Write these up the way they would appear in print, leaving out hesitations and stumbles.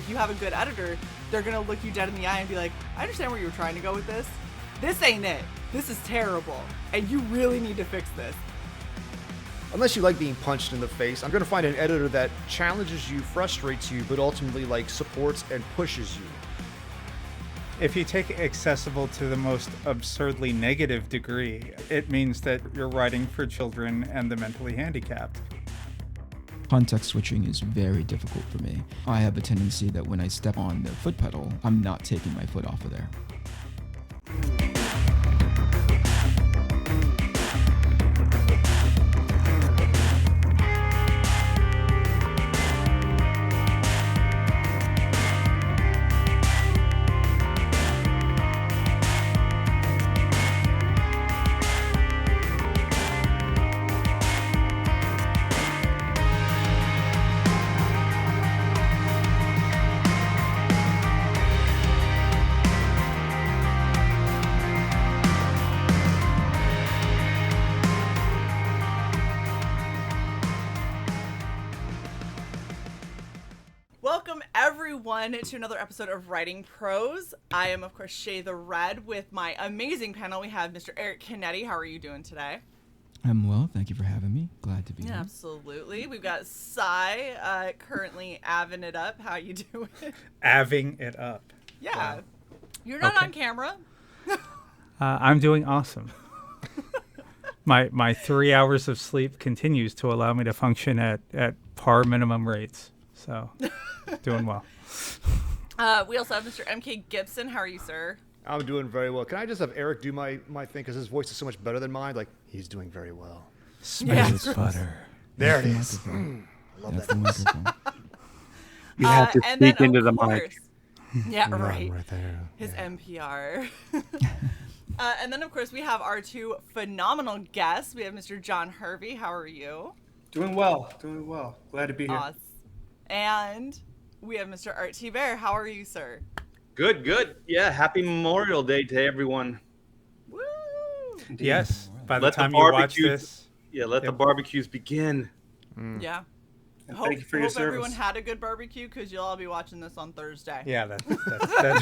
you have a good editor, they're going to look you dead in the eye and be like, I understand where you were trying to go with this. This ain't it. This is terrible. And you really need to fix this. Unless you like being punched in the face, I'm going to find an editor that challenges you, frustrates you, but ultimately supports and pushes you. If you take accessible to the most absurdly negative degree, it means that you're writing for children and the mentally handicapped. Context switching is very difficult for me. I have a tendency that when I step on the foot pedal, I'm not taking my foot off of there. Welcome everyone to another episode of Writing Prose. I am of course Shae the Red with my amazing panel. We have Mr. Eric Canete. How are you doing today? I'm well, thank you for having me. Glad to be here. Absolutely. We've got Cy currently aving it up. How you doing? Aving it up. Yeah. Wow. You're not Okay. on camera. I'm doing awesome. My 3 hours of sleep continues to allow me to function at par minimum rates. So, doing well. We also have Mr. MK Gibson. How are you, sir? I'm doing very well. Can I just have Eric do my thing? Because his voice is so much better than mine. He's doing very well. Smooth as butter. There it That's is. the microphone. I love That's that. the microphone. You have to and then, speak into of the course, mic. Yeah, right. Right there. His Yeah. NPR. And then, of course, we have our two phenomenal guests. We have Mr. John Hervey. How are you? Doing well. Glad to be here. Awesome. And we have Mr. Art Thibert. How are you, sir? Good. Yeah, happy Memorial Day to everyone. Woo! Indeed. Yes, by the Let the time you watch barbecue- this, Yeah, let the Yep. barbecues begin. Yeah. And Hope, thank you for your hope service. everyone had a good barbecue because you'll all be watching this on Thursday. yeah, that's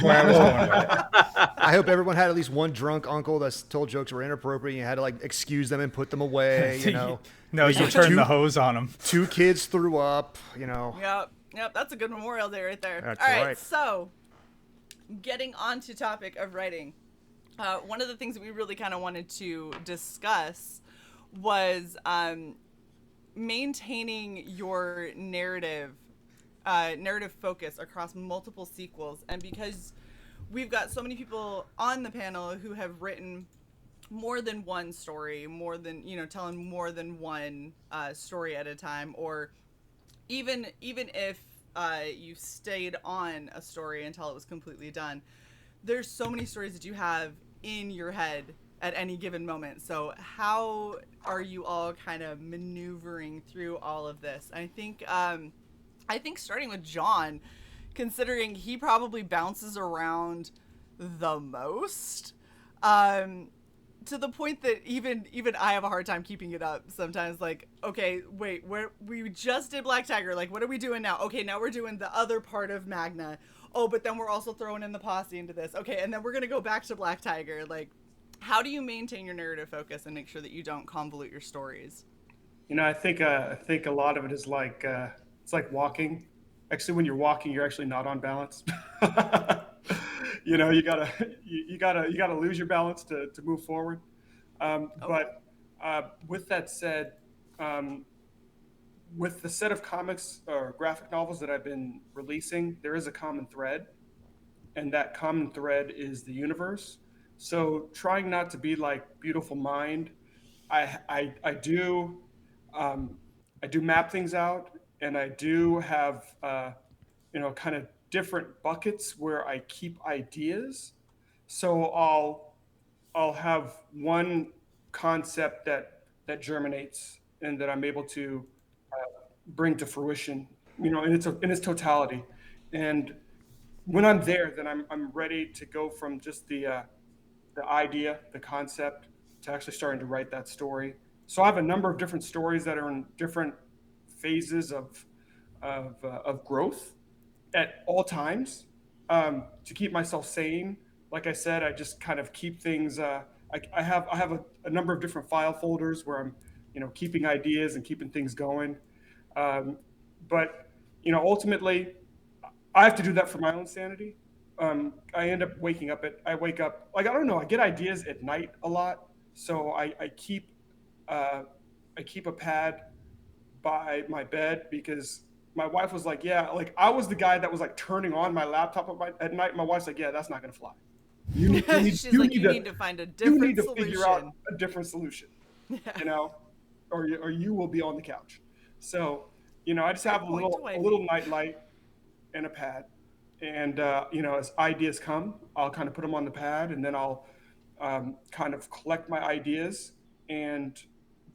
where I was going with it. I hope everyone had at least one drunk uncle that told jokes were inappropriate. And you had to excuse them and put them away. No, you turn the hose on them. 2 kids threw up. Yep. That's a good Memorial Day right there. That's all right. right. So, getting on to topic of writing, one of the things that we really kind of wanted to discuss was maintaining your narrative focus across multiple sequels. And because we've got so many people on the panel who have written more than one story, more than, telling more than one story at a time, or even if you stayed on a story until it was completely done, there's so many stories that you have in your head at any given moment. So how are you all kind of maneuvering through all of this? I think starting with John, considering he probably bounces around the most, to the point that even I have a hard time keeping it up sometimes. Okay, wait, we just did Black Tiger. What are we doing now? Okay, now we're doing the other part of Magna. Oh, but then we're also throwing in the posse into this. Okay, and then we're gonna go back to Black Tiger. How do you maintain your narrative focus and make sure that you don't convolute your stories? I think a lot of it is it's like walking. Actually, when you're walking, you're actually not on balance. You gotta lose your balance to move forward. But with that said, with the set of comics or graphic novels that I've been releasing, there is a common thread, and that common thread is the universe. So trying not to be like Beautiful Mind, I do map things out, and I do have kind of different buckets where I keep ideas. So I'll have one concept that germinates and that I'm able to bring to fruition, in its totality. And when I'm there, then I'm ready to go from just the idea, the concept, to actually starting to write that story. So I have a number of different stories that are in different phases of growth, at all times to keep myself sane. Like I said, I just kind of keep things. I have a number of different file folders where I'm, keeping ideas and keeping things going. Um, but ultimately, I have to do that for my own sanity. I end up I wake up like I don't know. I get ideas at night a lot, so uh, I keep a pad by my bed because my wife was like, yeah, like I was the guy that was like turning on my laptop at night. My wife's like, yeah, that's not gonna fly. She's like, you need to find a You need different to figure out solution. a different solution, Yeah. or you will be on the couch. So, I just have Good point to a wifey. little night light and a pad, and as ideas come, I'll kind of put them on the pad, and then I'll kind of collect my ideas, and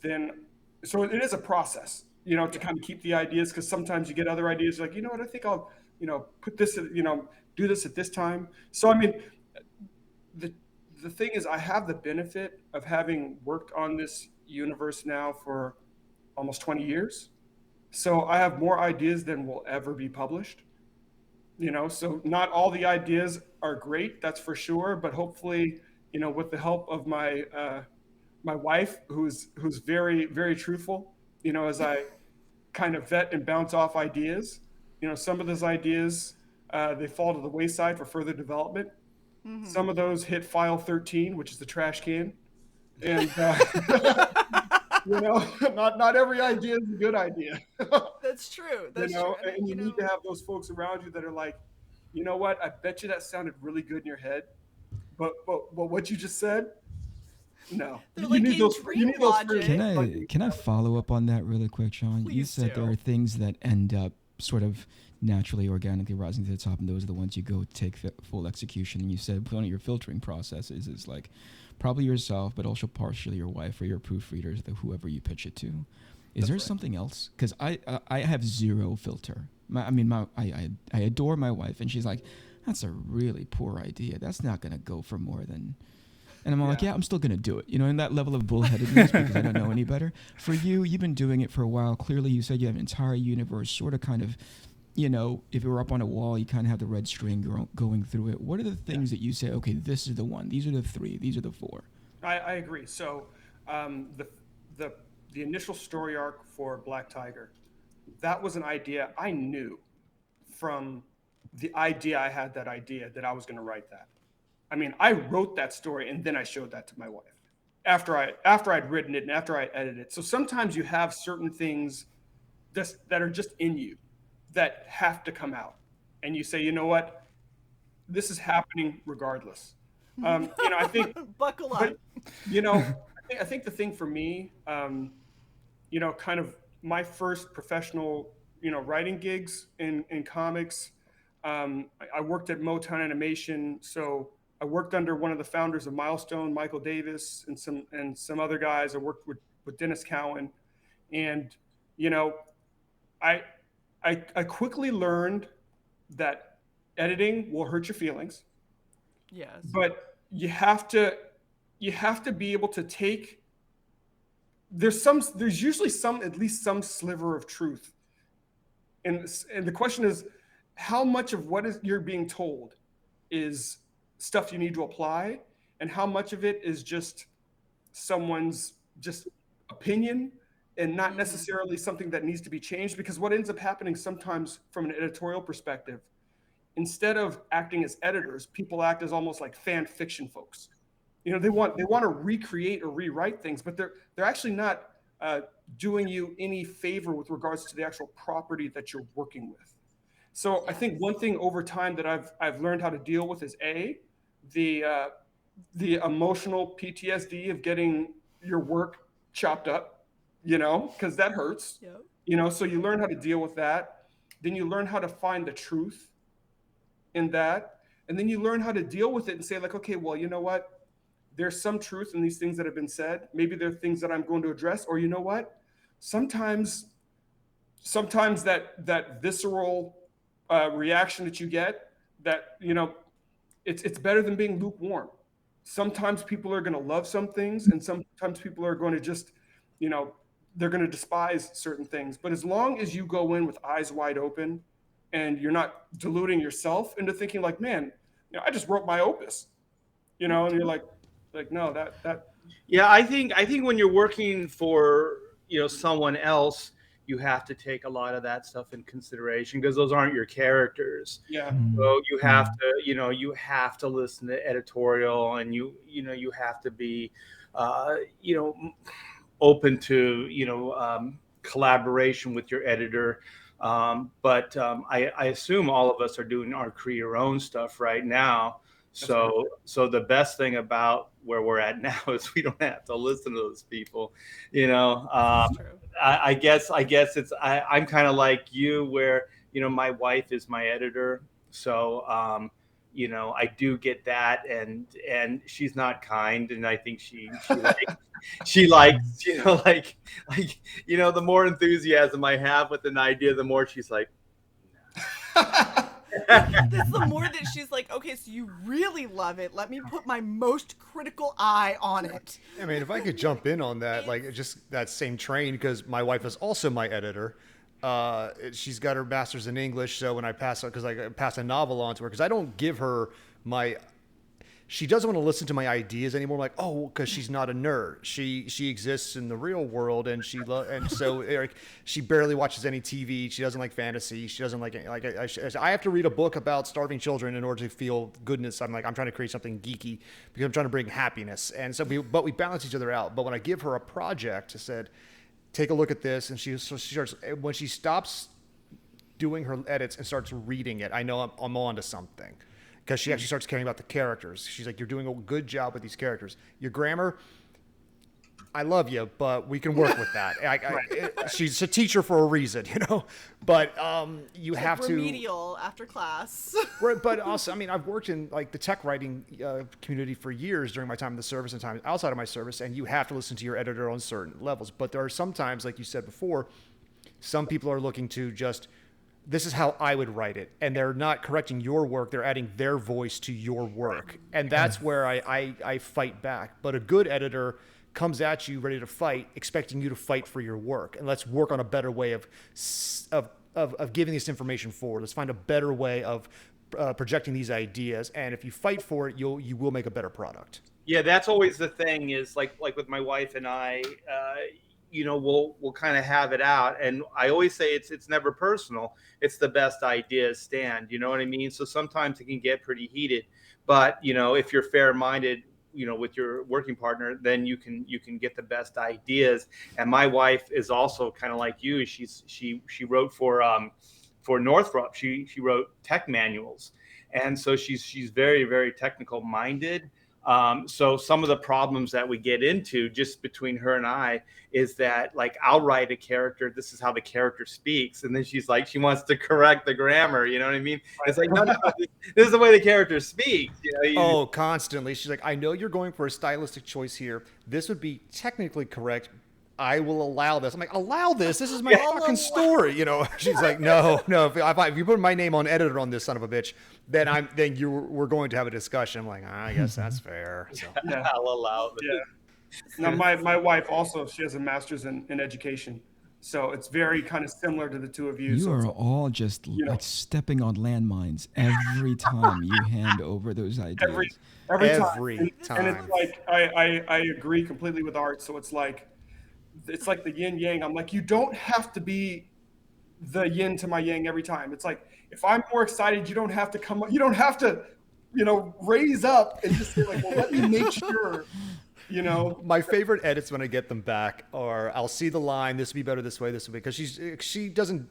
then so it is a process, to kind of keep the ideas because sometimes you get other ideas like, you know what, I think I'll put this, do this at this time. So I mean, the the thing is, I have the benefit of having worked on this universe now for almost 20 years. So I have more ideas than will ever be published. So not all the ideas are great, that's for sure, but hopefully, with the help of my wife, who's very very truthful, as I kind of vet and bounce off ideas, some of those ideas they fall to the wayside for further development. Some of those hit file 13, which is the trash can, and not every idea is a good idea. That's true. That's true. And you need to have those folks around you that are like, you know what, I bet you that sounded really good in your head, but what you just said, no. They're like, in dream logic. Can I follow up on that really quick, Sean? You Please said there do. are things that end up sort of naturally, organically rising to the top, and those are the ones you go take full execution. And you said one of your filtering processes is like probably yourself, but also partially your wife or your proofreaders, whoever you pitch it to. Is there something else? Because I have zero filter. I adore my wife, and she's like, that's a really poor idea. That's not going to go for more than. And I'm like, yeah, I'm still going to do it. In that level of bullheadedness because I don't know any better. For you, you've been doing it for a while. Clearly, you said you have an entire universe sort of kind of, if it were up on a wall, you kind of have the red string going through it. What are the things that you say, okay, this is the one. These are the three. These are the four. I agree. So the initial story arc for Black Tiger, that was an idea I knew from the idea I had that I was going to write that. I mean, I wrote that story and then I showed that to my wife after I'd written it and after I edited it. So sometimes you have certain things that are just in you that have to come out, and you say, you know what, this is happening regardless. I think Buckle up. I think the thing for me, kind of my first professional, writing gigs in comics. I worked at Motown Animation, so I worked under one of the founders of Milestone, Michael Davis, and some other guys. I worked with Dennis Cowan, and I I quickly learned that editing will hurt your feelings. Yes. But you have to be able to take there's usually at least some sliver of truth. And the question is, how much of what is you're being told is stuff you need to apply, and how much of it is just someone's just opinion and not necessarily something that needs to be changed. Because what ends up happening sometimes from an editorial perspective, instead of acting as editors, people act as almost like fan fiction folks. You know, they want to recreate or rewrite things, but they're actually not doing you any favor with regards to the actual property that you're working with. So I think one thing over time that I've learned how to deal with is the emotional PTSD of getting your work chopped up, because that hurts. Yep. So you learn how to deal with that. Then you learn how to find the truth in that, and then you learn how to deal with it and say, like, okay, well, you know what? There's some truth in these things that have been said. Maybe there are things that I'm going to address, or you know what? Sometimes that visceral reaction that you get, that it's better than being lukewarm. Sometimes people are going to love some things, and sometimes people are going to just, they're going to despise certain things. But as long as you go in with eyes wide open and you're not deluding yourself into thinking like, man, I just wrote my opus, and you're like no, that. Yeah, I think when you're working for someone else, you have to take a lot of that stuff in consideration because those aren't your characters. Yeah. So you have to you have to listen to editorial, and you have to be open to collaboration with your editor. But I assume all of us are doing our create your own stuff right now. So the best thing about where we're at now is we don't have to listen to those people. That's true. I guess I'm kind of like you, where my wife is my editor, so I do get that, and she's not kind, and I think she likes the more enthusiasm I have with an idea, the more she's like. That's the more that she's like, okay, so you really love it. Let me put my most critical eye on it. I mean, if I could jump in on that, like just that same train, because my wife is also my editor. She's got her master's in English, so when I pass a novel on to her, because I don't give her she doesn't want to listen to my ideas anymore. Like, because she's not a nerd. She exists in the real world, and so she barely watches any TV. She doesn't like fantasy. She doesn't like I have to read a book about starving children in order to feel goodness. I'm trying to create something geeky because I'm trying to bring happiness. And so we balance each other out. But when I give her a project, I said, take a look at this, and she starts, when she stops doing her edits and starts reading it, I know I'm on to something. Because she actually starts caring about the characters. She's like, you're doing a good job with these characters. Your grammar, I love you, but we can work with that. She's a teacher for a reason, But you have to remedial after class. But also, I've worked in the tech writing community for years during my time in the service and time outside of my service, and you have to listen to your editor on certain levels. But there are sometimes, like you said before, some people are looking to just, this is how I would write it. And they're not correcting your work. They're adding their voice to your work. And that's where I fight back. But a good editor comes at you ready to fight, expecting you to fight for your work. And let's work on a better way of giving this information forward. Let's find a better way of projecting these ideas. And if you fight for it, you will make a better product. Yeah, that's always the thing, is like with my wife and I, we'll kind of have it out, and I always say it's never personal. It's the best ideas stand. You know what I mean? So sometimes it can get pretty heated, but if you're fair-minded, with your working partner, then you can get the best ideas. And my wife is also kind of like you. She wrote for Northrop. She wrote tech manuals, and so she's very, very technical minded. So some of the problems that we get into just between her and I is that, like, I'll write a character, this is how the character speaks, and then she's like, she wants to correct the grammar, you know what I mean? It's like, no, this is the way the character speaks. Constantly. She's like, I know you're going for a stylistic choice here. This would be technically correct. I will allow this. I'm like, allow this? This is my fucking story, She's like, no. If you put my name on editor on this son of a bitch, then we're going to have a discussion. I'm like, I guess that's fair. So. Yeah. I'll allow it. Yeah. Now, my wife also, she has a master's in education. So it's very kind of similar to the two of you. You So are all just like stepping on landmines every time you hand over those ideas. every time. And it's like, I agree completely with Art. So it's like the yin yang. I'm like, you don't have to be the yin to my yang every time. It's like, if I'm more excited, you don't have to raise up and just say like, well, let me make sure, My favorite edits when I get them back are, I'll see the line, this would be better this way, because she doesn't,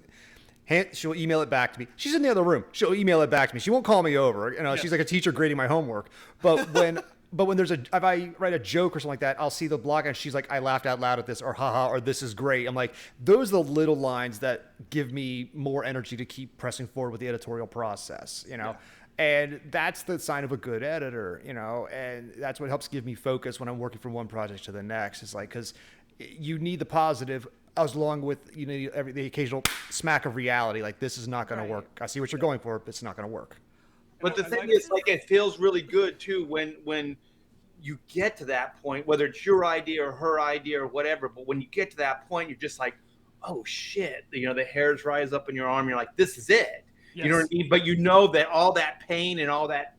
she'll email it back to me. She's in the other room. She'll email it back to me. She won't call me over. She's like a teacher grading my homework. But when if I write a joke or something like that, I'll see the blog and she's like, I laughed out loud at this, or haha, or this is great. I'm like, those are the little lines that give me more energy to keep pressing forward with the editorial process, Yeah. And that's the sign of a good editor, and that's what helps give me focus when I'm working from one project to the next. It's like, because you need the positive as long with the occasional smack of reality. Like, this is not going to work. I see what you're going for, but it's not going to work. But the thing is, like, it feels really good too when you get to that point, whether it's your idea or her idea or whatever. But when you get to that point, you're just like, oh shit, the hairs rise up in your arm. You're like, this is it. You know what I mean? But you know that all that pain and all that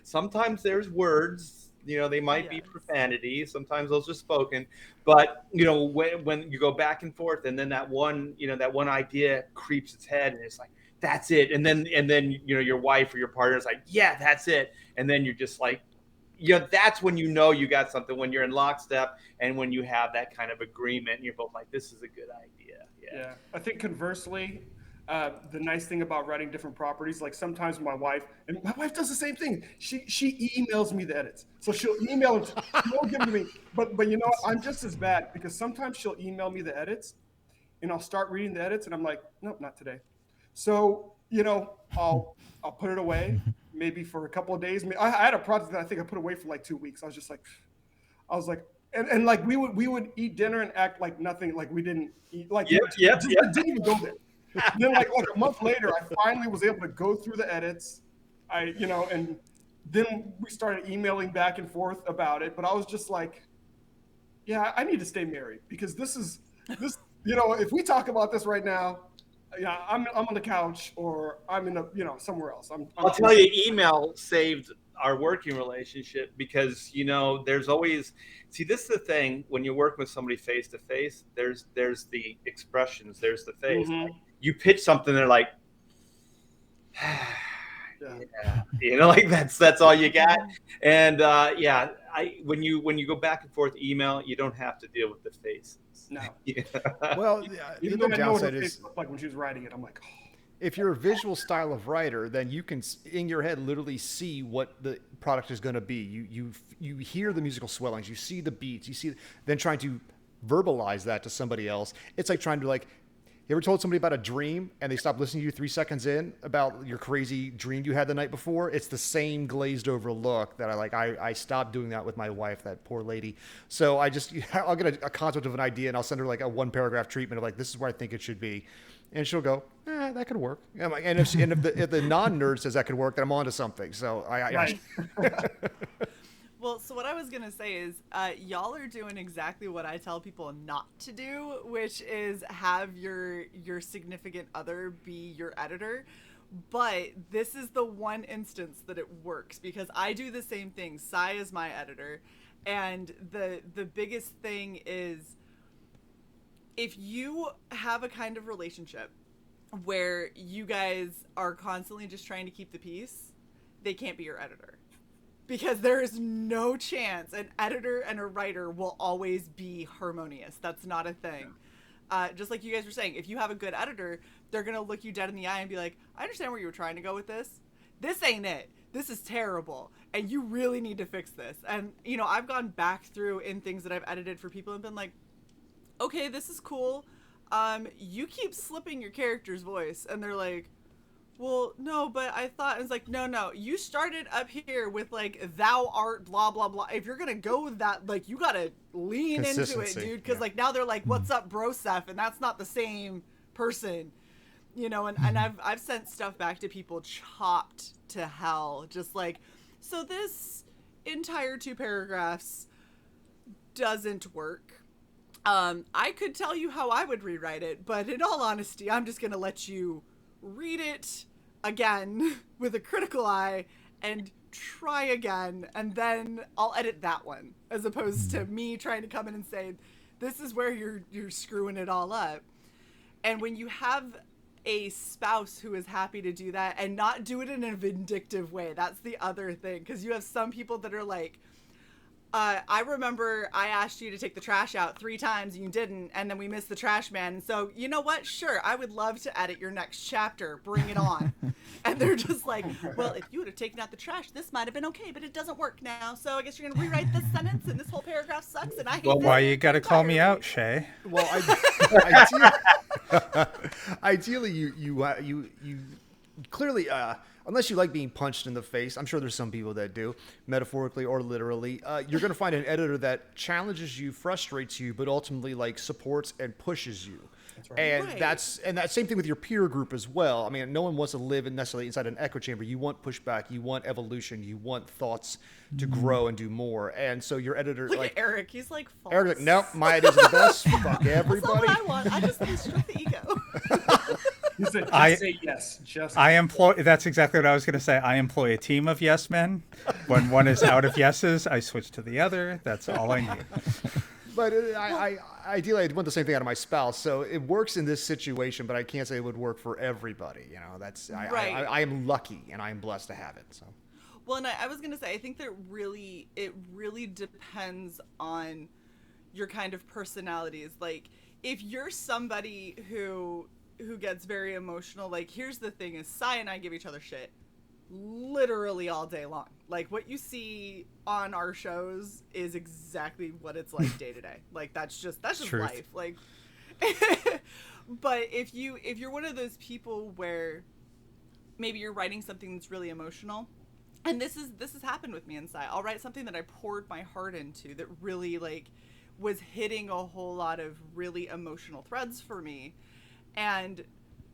sometimes there's words, they might be profanity. Sometimes those are spoken, but when you go back and forth, and then that one idea creeps its head, and it's like, that's it. And then your wife or your partner is like, yeah, that's it. And then you're just like, that's when you got something, when you're in lockstep and when you have that kind of agreement and you're both like, this is a good idea. Yeah. I think conversely, the nice thing about writing different properties, like sometimes my wife does the same thing. She emails me the edits. So she'll email them. She won't give them to me. But what? I'm just as bad, because sometimes she'll email me the edits and I'll start reading the edits and I'm like, nope, not today. So, I'll put it away maybe for a couple of days. I had a project that I think I put away for like 2 weeks. I was like, and like we would eat dinner and act like nothing, like we didn't eat, like didn't even go there. And then like a month later, I finally was able to go through the edits. And then we started emailing back and forth about it. But I was just like, yeah, I need to stay married, because this, if we talk about this right now, yeah, I'm on the couch or I'm in somewhere else. I'll tell you, email saved our working relationship, because there's always, this is the thing, when you work with somebody face to face, there's the expressions, there's the face. Mm-hmm. Like, you pitch something, they're like, yeah. Like that's all you got. And when you go back and forth email, you don't have to deal with the faces. No. Well, the other downside is, like when she was writing it, I'm like, oh. If you're a visual style of writer, then you can, in your head, literally see what the product is going to be. You hear the musical swellings, you see the beats, then trying to verbalize that to somebody else. It's like trying to, like, you ever told somebody about a dream and they stop listening to you 3 seconds in about your crazy dream you had the night before? It's the same glazed over look that I stopped doing that with my wife, that poor lady. So I'll get a concept of an idea and I'll send her like a 1-paragraph treatment of like, this is where I think it should be. And she'll go, that could work. And if the non-nerd says that could work, then I'm on to something. So Right. Well, so what I was going to say is y'all are doing exactly what I tell people not to do, which is have your significant other be your editor. But this is the one instance that it works, because I do the same thing. Sai is my editor. And the biggest thing is, if you have a kind of relationship where you guys are constantly just trying to keep the peace, they can't be your editor. Because there is no chance an editor and a writer will always be harmonious. That's not a thing. Just like you guys were saying, if you have a good editor, they're going to look you dead in the eye and be like, I understand where you were trying to go with this. This ain't it. This is terrible. And you really need to fix this. And, I've gone back through in things that I've edited for people and been like, okay, this is cool. You keep slipping your character's voice. And they're like, well, no, but I thought, it's like, no, you started up here with like, thou art blah, blah, blah. If you're going to go with that, like, you got to lean into it, dude. Cause like now they're like, what's up, bro, Seth? And that's not the same person, and I've sent stuff back to people chopped to hell. Just like, so this entire 2 paragraphs doesn't work. I could tell you how I would rewrite it, but in all honesty, I'm just going to let you read it again with a critical eye and try again, and then I'll edit that one, as opposed to me trying to come in and say, this is where you're screwing it all up. And when you have a spouse who is happy to do that and not do it in a vindictive way, that's the other thing, because you have some people that are like, I remember I asked you to take the trash out 3 times and you didn't, and then we missed the trash man. And so, you know what? Sure, I would love to edit your next chapter. Bring it on. And they're just like, well, if you would have taken out the trash, this might have been okay, but it doesn't work now. So I guess you're going to rewrite this sentence, and this whole paragraph sucks, and I hate this. Why you got to call me out, Shae? Well, ideally, you clearly, unless you like being punched in the face, I'm sure there's some people that do, metaphorically or literally, you're going to find an editor that challenges you, frustrates you, but ultimately like supports and pushes you. That's right. And that same thing with your peer group as well. I mean, no one wants to live necessarily inside an echo chamber. You want pushback, you want evolution, you want thoughts to grow and do more. And so your editor, look at Eric, he's like, false. Eric's like, nope, my idea's the best. Fuck everybody. That's not what I want. I just strip the ego. He said, I- just say yes. Just I employ. That's exactly what I was going to say. I employ a team of yes men. When one is out of yeses, I switch to the other. That's all I need. But I ideally I'd want the same thing out of my spouse. So it works in this situation, but I can't say it would work for everybody. You know, that's Right. I am lucky and I am blessed to have it. So Well, and I was gonna say, I think that it really depends on your kind of personalities. Like, if you're somebody who gets very emotional, like, here's the thing: is Cy and I give each other shit literally all day long. Like, what you see on our shows is exactly what it's like day to day. Like, that's just Truth. life. Like, but if you're one of those people where maybe you're writing something that's really emotional, and this has happened with me and Cy. I'll write something that I poured my heart into that really, like, was hitting a whole lot of really emotional threads for me, and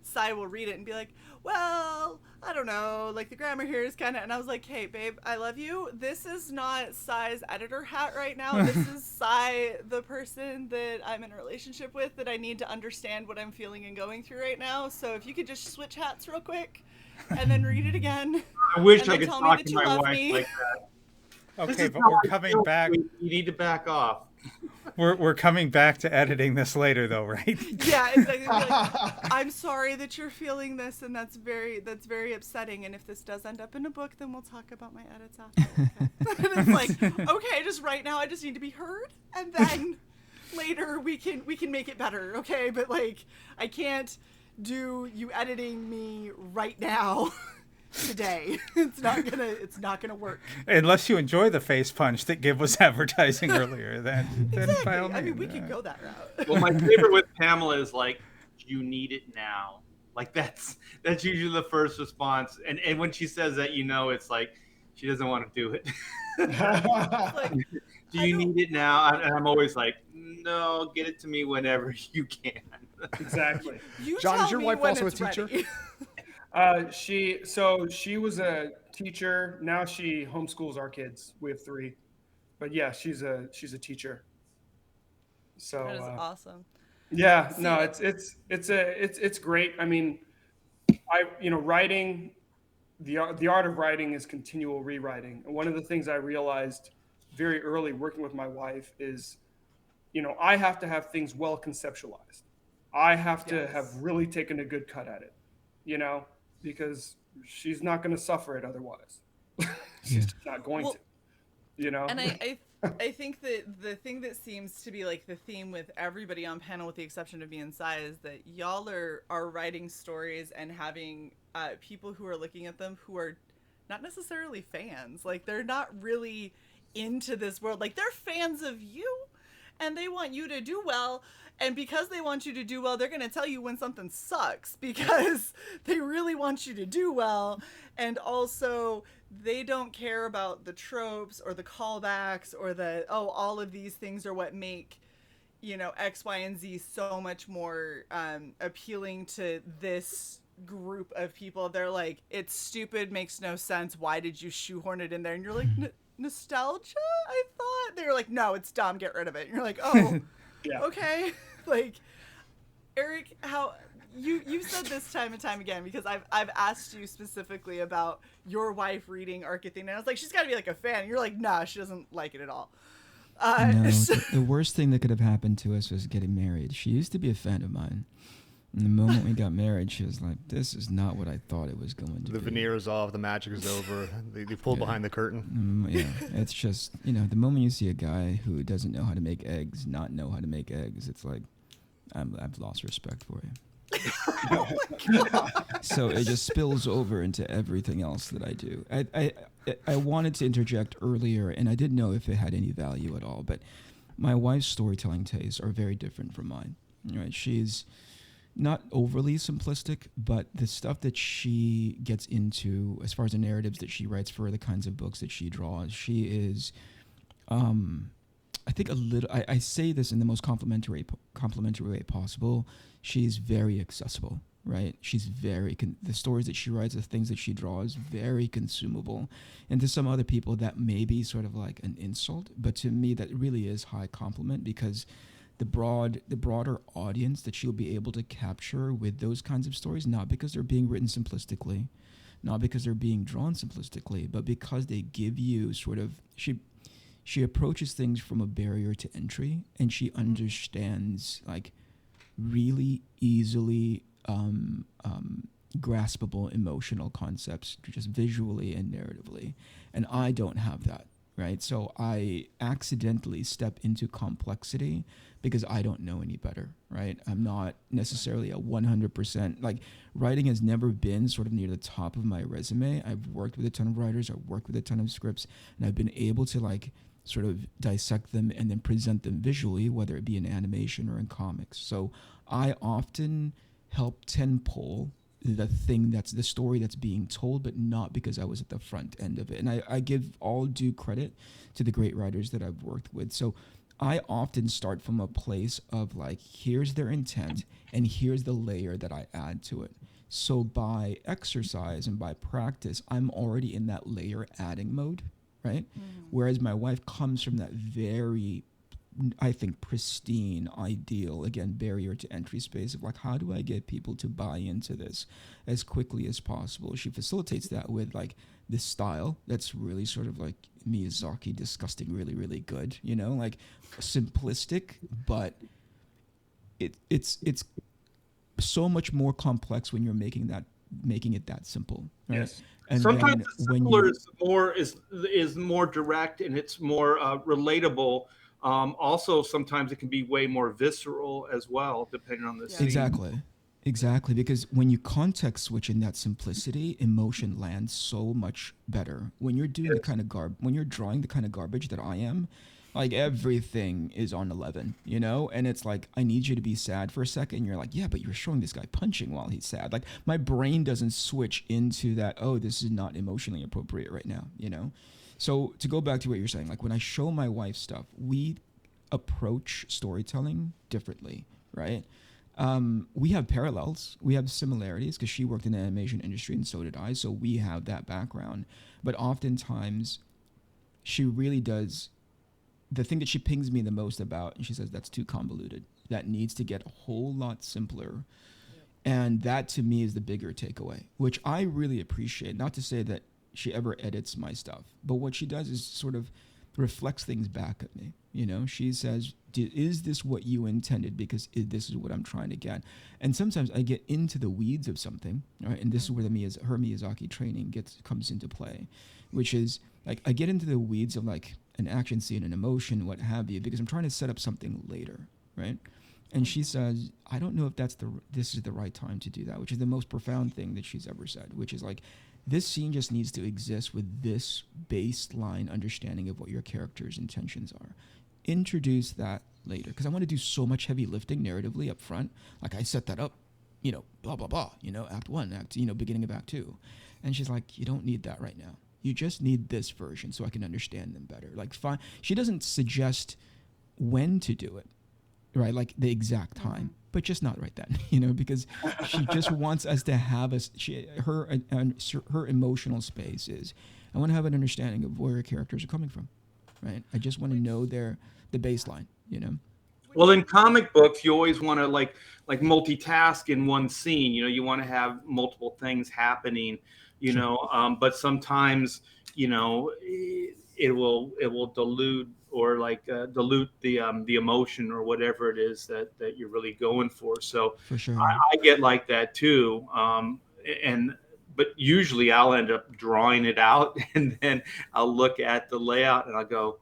Cy will read it and be like, well, I don't know, like, the grammar here is kind of, and I was like, hey babe, I love you, this is not Cy's editor hat right now. This is Cy, the person that I'm in a relationship with, that I need to understand what I'm feeling and going through right now. So if you could just switch hats real quick and then read it again. I wish And I then could tell me talk that to you my love wife me. like that. This Okay, is but how we're I coming feel, back. sweet. You need to back off. We're coming back to editing this later, though, right? Yeah, exactly. Like, I'm sorry that you're feeling this, and that's very upsetting. And if this does end up in a book, then we'll talk about my edits after. Okay? And it's like, okay, just right now, I just need to be heard, and then later we can make it better, okay? But, like, I can't do you editing me right now. Today, it's not gonna work. Unless you enjoy the face punch that Gib was advertising earlier, then Exactly. by all I mean, means, we could go that route. Well, my favorite with Pamela is like, you need it now. Like, that's usually the first response. And when she says that, you know, it's like she doesn't want to do it. Like, Do you need it now? And I'm always like, no, get it to me whenever you can. exactly. you John, tell is your me wife when also a it's teacher? ready. She was a teacher. Now she homeschools our kids. We have 3, but yeah, she's a teacher. So That is awesome. yeah, See, no, it's great. I mean, writing, the art of writing is continual rewriting. And one of the things I realized very early working with my wife is, I have to have things well conceptualized. I have to have really taken a good cut at it, because she's not going to suffer it otherwise. She's just not going to, And I think that the thing that seems to be like the theme with everybody on panel, with the exception of me and Cy, is that y'all are writing stories and having people who are looking at them who are not necessarily fans. Like, they're not really into this world. Like, they're fans of you, and they want you to do well. And because they want you to do well, they're going to tell you when something sucks, because they really want you to do well. And also, they don't care about the tropes or the callbacks or all of these things are what make, X, Y, and Z so much more appealing to this group of people. They're like, it's stupid, makes no sense. Why did you shoehorn it in there? And you're like, nostalgia? I thought. They were like, no, it's dumb. Get rid of it. And you're like, oh. yeah. Okay, like, Eric, how you've said this time and time again, because I've asked you specifically about your wife reading Arcathene, and I was like, she's got to be like a fan. And you're like, nah, she doesn't like it at all. No, the worst thing that could have happened to us was getting married. She used to be a fan of mine. And the moment we got married, she was like, this is not what I thought it was going to be. the veneer is off, the magic is over. They pulled behind the curtain. Yeah, it's just, the moment you see a guy who doesn't know how to make eggs, not know how to make eggs, it's like, I've lost respect for you. So it just spills over into everything else that I do. I wanted to interject earlier, and I didn't know if it had any value at all, but my wife's storytelling tastes are very different from mine. Right? She's not overly simplistic, but the stuff that she gets into as far as the narratives that she writes for the kinds of books that she draws, she is, I think I say this in the most complimentary way possible. She's very accessible, right? She's the stories that she writes, the things that she draws, very consumable. And to some other people that may be sort of like an insult, but to me that really is high compliment, because the broader audience that she'll be able to capture with those kinds of stories, not because they're being written simplistically, not because they're being drawn simplistically, but because they give you sort of she approaches things from a barrier to entry, and she understands like really easily graspable emotional concepts just visually and narratively, and I don't have that, right? So I accidentally step into complexity because I don't know any better, right? I'm not necessarily a 100%, like writing has never been sort of near the top of my resume. I've worked with a ton of writers, I've worked with a ton of scripts, and I've been able to like sort of dissect them and then present them visually, whether it be in animation or in comics. So I often help tenpole the thing that's the story that's being told, but not because I was at the front end of it. And I give all due credit to the great writers that I've worked with. So I often start from a place of like, here's their intent and here's the layer that I add to it. So by exercise and by practice, I'm already in that layer adding mode, right? Whereas my wife comes from that very, I think, pristine, ideal, again, barrier to entry space of like, how do I get people to buy into this as quickly as possible? She facilitates that with like this style that's really sort of like Miyazaki, disgusting, really, really good, you know, like simplistic, but it's so much more complex when you're making it that simple, right? Yes. And sometimes then the when simpler you is more direct, and it's more relatable. Also, sometimes it can be way more visceral as well, depending on the Yeah. scene. Exactly, because when you context switch in that simplicity, emotion lands so much better. When you're doing the kind of when you're drawing the kind of garbage that I am, like everything is on 11, you know? And it's like, I need you to be sad for a second. You're like, yeah, but you're showing this guy punching while he's sad. Like my brain doesn't switch into that, oh, this is not emotionally appropriate right now, you know? So to go back to what you're saying, like when I show my wife stuff, we approach storytelling differently, right? We have parallels, we have similarities because she worked in the animation industry and so did I. So we have that background, but oftentimes she really does the thing that she pings me the most about. And she says, that's too convoluted. That needs to get a whole lot simpler. And that to me is the bigger takeaway, which I really appreciate. Not to say that she ever edits my stuff, but what she does is sort of reflects things back at me. You know, she says, is this what you intended? Because this is what I'm trying to get. And sometimes I get into the weeds of something, right? And this is where her Miyazaki training comes into play, which is like, I get into the weeds of like an action scene, an emotion, what have you, because I'm trying to set up something later, right? And she says, I don't know if this is the right time to do that, which is the most profound thing that she's ever said, which is like, this scene just needs to exist with this baseline understanding of what your character's intentions are. Introduce that later, because I want to do so much heavy lifting narratively up front. Like I set that up, you know, blah, blah, blah, you know, act 1, beginning of act 2. And she's like, you don't need that right now. You just need this version so I can understand them better. Like, fine. She doesn't suggest when to do it, right? Like the exact time, but just not right then, you know, because she just wants us to have her emotional space is, I want to have an understanding of where her characters are coming from, right? I just want to know the baseline, you know? Well, in comic books, you always want to like multitask in one scene. You know, you want to have multiple things happening. You Sure. know, but sometimes you know it will dilute or dilute the emotion or whatever it is that you're really going for. So For sure. I get like that too. But usually I'll end up drawing it out and then I'll look at the layout and I'll go,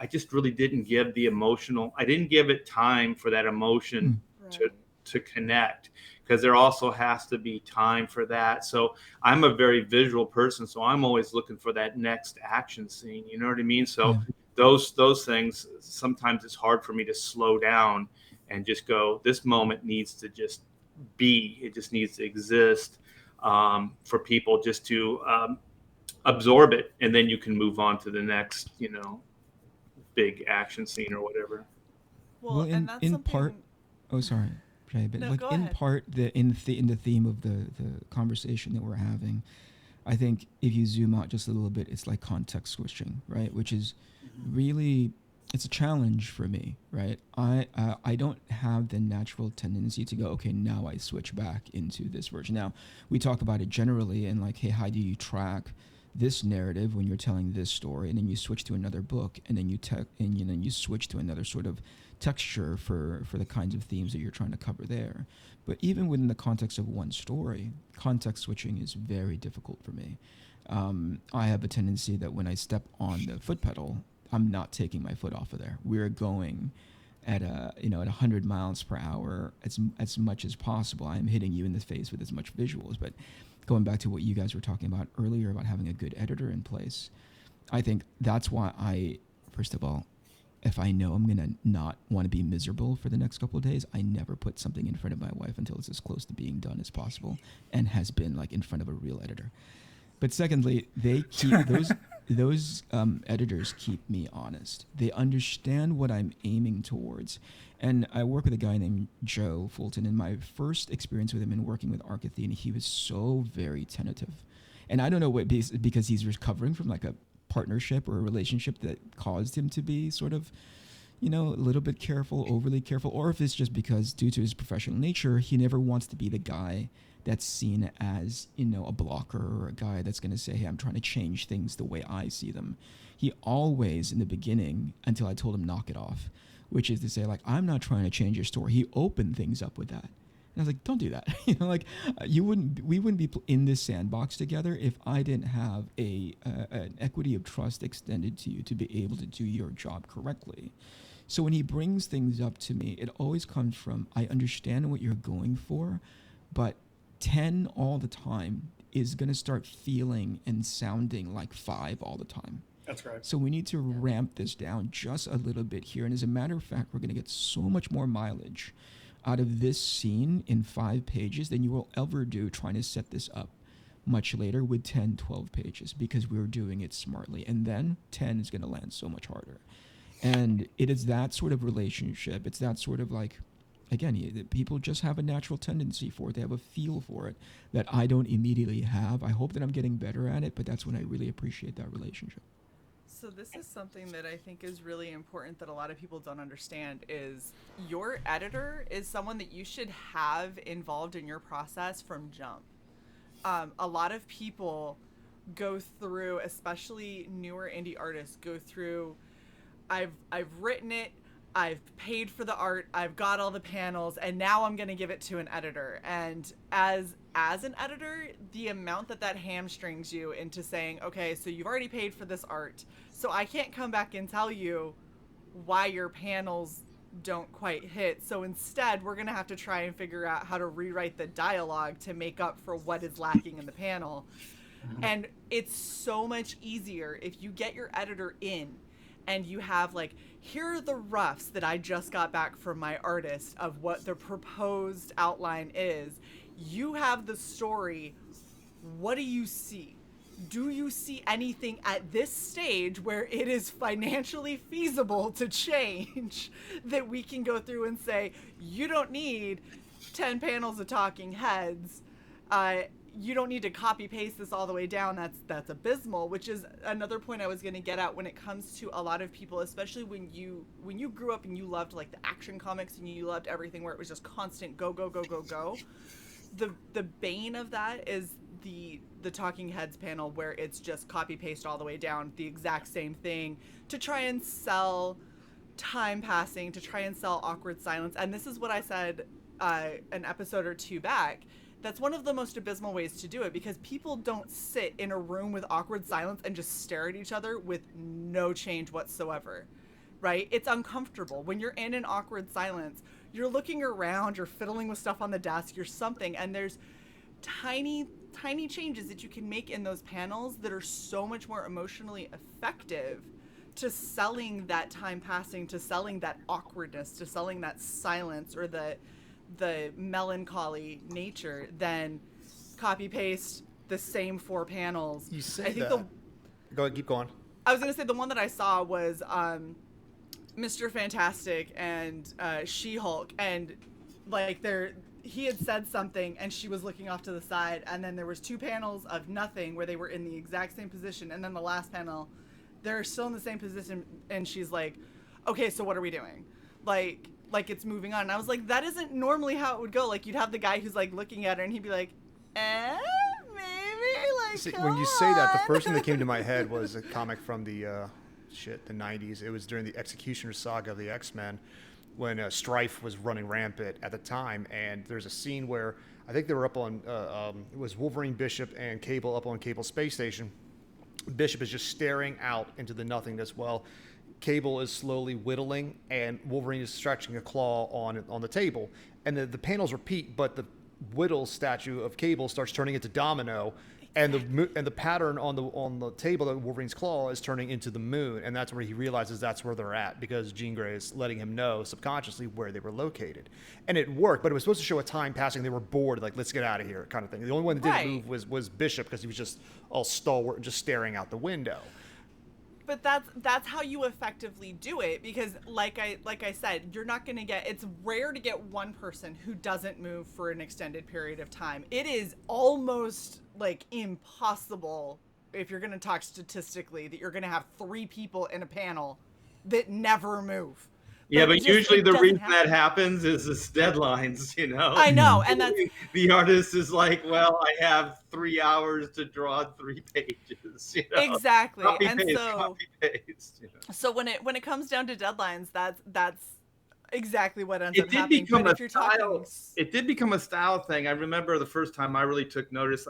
I just really didn't give I didn't give it time for that emotion to connect, because there also has to be time for that. So I'm a very visual person, so I'm always looking for that next action scene. You know what I mean? So those things, sometimes it's hard for me to slow down and just go, this moment needs to just be, it just needs to exist for people just to absorb it. And then you can move on to the next, you know, big action scene or whatever. Well, and that's in something... part, oh, sorry. But No, like go in ahead. part, in the theme of the conversation that we're having, I think if you zoom out just a little bit, it's like context switching, right? Which is really it's a challenge for me, right? I don't have the natural tendency to go, okay, now I switch back into this version. Now, we talk about it generally and like, hey, how do you track this narrative when you're telling this story, and then you switch to another book, and then you switch to another sort of texture for the kinds of themes that you're trying to cover there. But even within the context of one story, context switching is very difficult for me. I have a tendency that when I step on the foot pedal, I'm not taking my foot off of there. We're going at 100 miles per hour as much as possible. I'm hitting you in the face with as much visuals. But going back to what you guys were talking about earlier about having a good editor in place, I think that's why first of all, if I know I'm going to not want to be miserable for the next couple of days, I never put something in front of my wife until it's as close to being done as possible and has been like in front of a real editor. But secondly, they keep those editors keep me honest. They understand what I'm aiming towards. And I work with a guy named Joe Fulton. In my first experience with him in working with Arcathene, he was so very tentative. And I don't know what, because he's recovering from like a partnership or a relationship that caused him to be sort of, a little bit careful, overly careful, or if it's just because due to his professional nature, he never wants to be the guy that's seen as, a blocker or a guy that's going to say, hey, I'm trying to change things the way I see them. He always, in the beginning, until I told him knock it off, which is to say, like, I'm not trying to change your story. He opened things up with that. And I was like, don't do that. We wouldn't be in this sandbox together if I didn't have an equity of trust extended to you to be able to do your job correctly. So when he brings things up to me, it always comes from, I understand what you're going for, but 10 all the time is going to start feeling and sounding like 5 all the time. That's right. So we need to ramp this down just a little bit here. And as a matter of fact, we're going to get so much more mileage out of this scene in 5 pages than you will ever do trying to set this up much later with 10, 12 pages, because we're doing it smartly. And then 10 is going to land so much harder. And it is that sort of relationship. It's that sort of like, again, people just have a natural tendency for it. They have a feel for it that I don't immediately have. I hope that I'm getting better at it, but that's when I really appreciate that relationship. So this is something that I think is really important that a lot of people don't understand is your editor is someone that you should have involved in your process from jump. A lot of people go through, especially newer indie artists, go through, I've written it, I've paid for the art, I've got all the panels, and now I'm going to give it to an editor. And as an editor, the amount that hamstrings you into saying, okay, so you've already paid for this art, so I can't come back and tell you why your panels don't quite hit. So instead, we're going to have to try and figure out how to rewrite the dialogue to make up for what is lacking in the panel. And it's so much easier if you get your editor in and you have like, here are the roughs that I just got back from my artist of what the proposed outline is. You have the story. What do you see? Do you see anything at this stage where it is financially feasible to change that we can go through and say, you don't need 10 panels of talking heads. You don't need to copy paste this all the way down. That's abysmal, which is another point I was going to get at when it comes to a lot of people, especially when you grew up and you loved like the action comics and you loved everything where it was just constant go, go, go, go, go. The bane of that is the talking heads panel where it's just copy paste all the way down the exact same thing to try and sell time passing, to try and sell awkward silence. And this is what I said an episode or 2 back. That's one of the most abysmal ways to do it, because people don't sit in a room with awkward silence and just stare at each other with no change whatsoever, right? It's uncomfortable. When you're in an awkward silence, you're looking around, you're fiddling with stuff on the desk, you're something, and there's tiny changes that you can make in those panels that are so much more emotionally effective to selling that time passing, to selling that awkwardness, to selling that silence or the melancholy nature than copy paste the same 4 panels. You say I think that. Go ahead, keep going. I was gonna say the one that I saw was Mr. Fantastic and She-Hulk, and like he had said something and she was looking off to the side, and then there was 2 panels of nothing where they were in the exact same position, and then the last panel they're still in the same position and she's like, okay, so what are we doing? Like it's moving on. And I was like, that isn't normally how it would go. Like you'd have the guy who's like looking at her and he'd be like, maybe, like, See, come when you say that, the on. first thing that came to my head was a comic from the 90s. It was during the Executioner saga of the X-Men when Strife was running rampant at the time, and there's a scene where I think they were up on it was Wolverine, Bishop, and Cable up on Cable space station. Bishop is just staring out into the nothingness while Cable is slowly whittling, and Wolverine is stretching a claw on the table. And the panels repeat, but the whittle statue of Cable starts turning into Domino, and the pattern on the table of Wolverine's claw is turning into the moon, and that's where he realizes that's where they're at, because Jean Grey is letting him know subconsciously where they were located. And it worked, but it was supposed to show a time passing. They were bored, like, let's get out of here, kind of thing. The only one that didn't move was Bishop, because he was just all stalwart and just staring out the window. But that's how you effectively do it, because like I said, you're not going to get, it's rare to get one person who doesn't move for an extended period of time. It is almost like impossible, if you're going to talk statistically, that you're going to have 3 people in a panel that never move. Yeah, but usually the reason that happens is it's deadlines, you know? I know, and that's... The artist is like, well, I have 3 hours to draw 3 pages, you know? Exactly. Copy, and paste, so, copy, paste, you know? So when it comes down to deadlines, that's exactly what ends up It happening. did become But a style. It did become a style thing. I remember the first time I really took notice.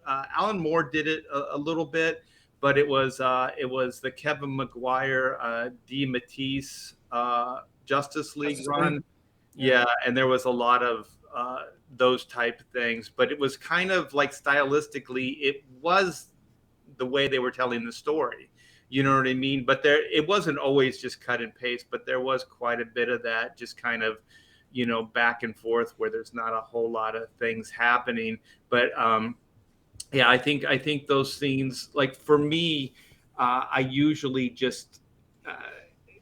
Alan Moore did it a little bit, but it was the Kevin Maguire, D. Matisse Justice League run. Yeah, and there was a lot of those type of things, but it was kind of like stylistically, it was the way they were telling the story. You know what I mean? But it wasn't always just cut and paste, but there was quite a bit of that, just kind of, you know, back and forth where there's not a whole lot of things happening. But yeah, I think those scenes, like for me, I usually just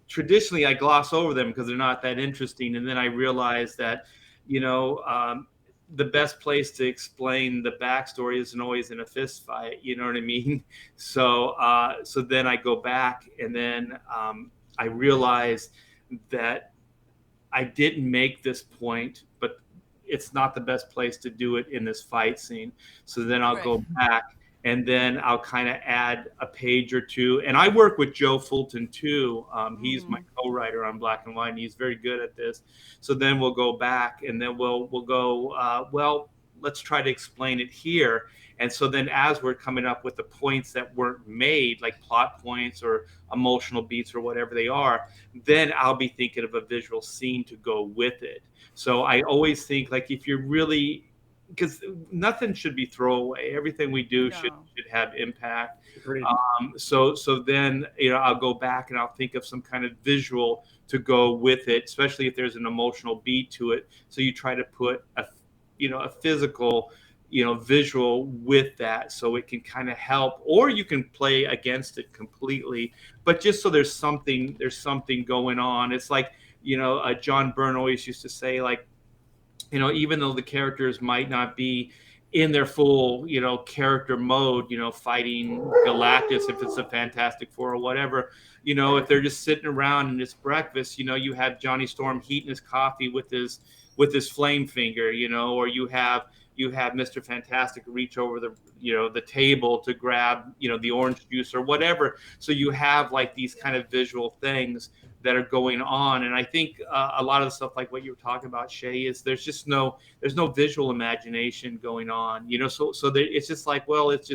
traditionally I gloss over them because they're not that interesting, and then I realize that, you know, the best place to explain the backstory isn't always in a fist fight. You know what I mean? So then I go back, and then I realize that I didn't make this point, but it's not the best place to do it in this fight scene. So then I'll go back, and then I'll kind of add a page or two. And I work with Joe Fulton too. He's my co-writer on Black and White, and he's very good at this. So then we'll go back, and then we'll go, well, let's try to explain it here. And so then as we're coming up with the points that weren't made, like plot points or emotional beats or whatever they are, then I'll be thinking of a visual scene to go with it. So I always think, like, if you're really, because nothing should be throwaway. Everything we do should have impact. So then, you know, I'll go back and I'll think of some kind of visual to go with it, especially if there's an emotional beat to it. So you try to put a physical, you know, visual with that, so it can kind of help, or you can play against it completely. But just so there's something going on. It's like, you know, John Byrne always used to say, like, you know, even though the characters might not be in their full, you know, character mode, you know, fighting Galactus, if it's a Fantastic Four or whatever, you know, if they're just sitting around and it's breakfast, you know, you have Johnny Storm heating his coffee with his flame finger, you know, or you have Mr. Fantastic reach over the table to grab, you know, the orange juice or whatever. So you have like these kind of visual things that are going on. And I think a lot of the stuff, like what you were talking about, Shae, is there's no visual imagination going on, you know, so it's just like, well, it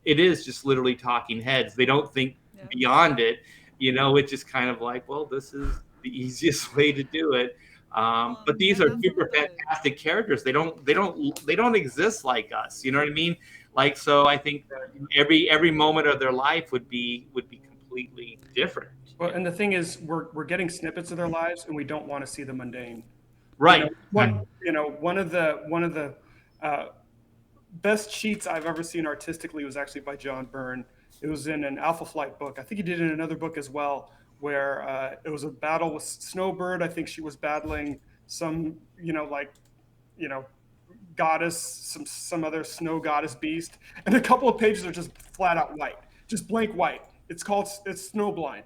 is just literally talking heads. They don't think beyond it, you know. It's just kind of like, well, this is the easiest way to do it. But these are super fantastic characters. They don't exist like us. You know what I mean? Like, so I think that every moment of their life would be completely different. Well, and the thing is, we're getting snippets of their lives, and we don't want to see the mundane. Right. One of the best sheets I've ever seen artistically was actually by John Byrne. It was in an Alpha Flight book. I think he did it in another book as well, where it was a battle with Snowbird. I think she was battling some, goddess, some other snow goddess beast. And a couple of pages are just flat out white, just blank white. It's Snowblind.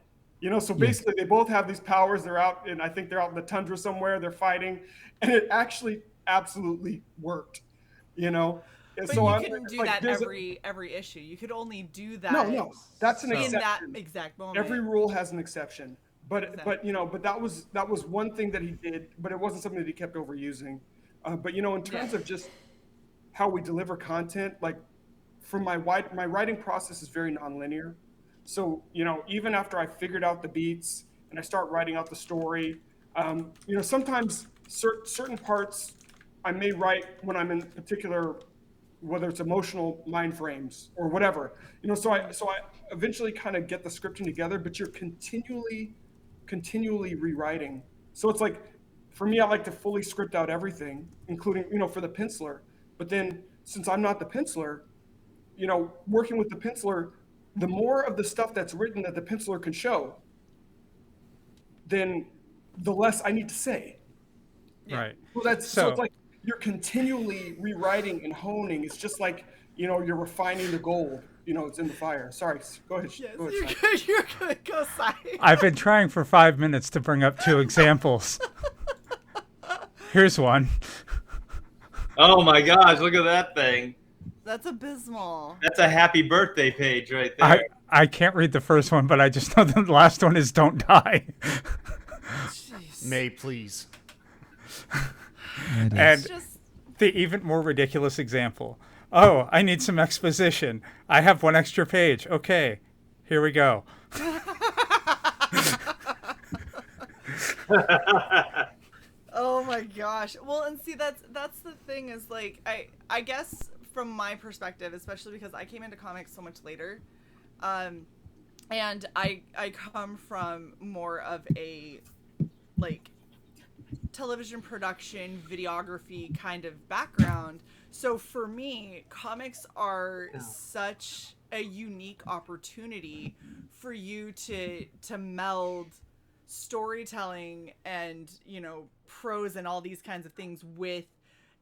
So basically they both have these powers. They're out, and I think they're out in the tundra somewhere. They're fighting, and it actually absolutely worked. And But so you I'm couldn't do like, that there's every issue. You could only do that no, that's an So- in exception. that exact moment. Every rule has an exception. But Exactly. but that was one thing that he did, but it wasn't something that he kept overusing. But in terms of just how we deliver content, like from my writing process is very nonlinear. So even after I figured out the beats and I start writing out the story, sometimes certain parts I may write when I'm in particular, whether it's emotional mind frames or whatever. So I eventually kind of get the scripting together, but you're continually rewriting. So it's like, for me, I like to fully script out everything, including for the penciler. But then since I'm not the penciler, working with the penciler, the more of the stuff that's written that the penciler can show, then the less I need to say. Right. So it's like you're continually rewriting and honing. It's just like you're refining the gold. It's in the fire. Sorry, go ahead. Yes, Go ahead, you're Sean. good. You're good. Go side. I've been trying for 5 minutes to bring up 2 examples. Here's one. Oh my gosh, look at that thing. That's abysmal. That's a happy birthday page right there. I can't read the first one, but I just know the last one is "Don't Die." Jeez. May, please. It is. And Just the even more ridiculous example. Oh, I need some exposition. I have 1 extra page. Okay, here we go. oh my gosh. Well, and see that's the thing is like I guess from my perspective, especially because I came into comics so much later, and I come from more of a like television production, videography kind of background. So for me, comics are such a unique opportunity for you to meld storytelling and prose and all these kinds of things with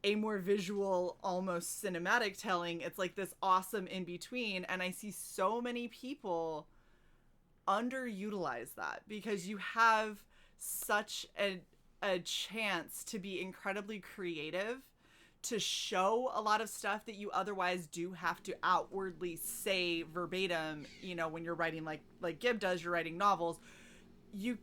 a more visual, almost cinematic telling. It's like this awesome in between, and I see so many people underutilize that because you have such a chance to be incredibly creative, to show a lot of stuff that you otherwise do have to outwardly say verbatim. When you're writing like Gib does, you're writing novels, you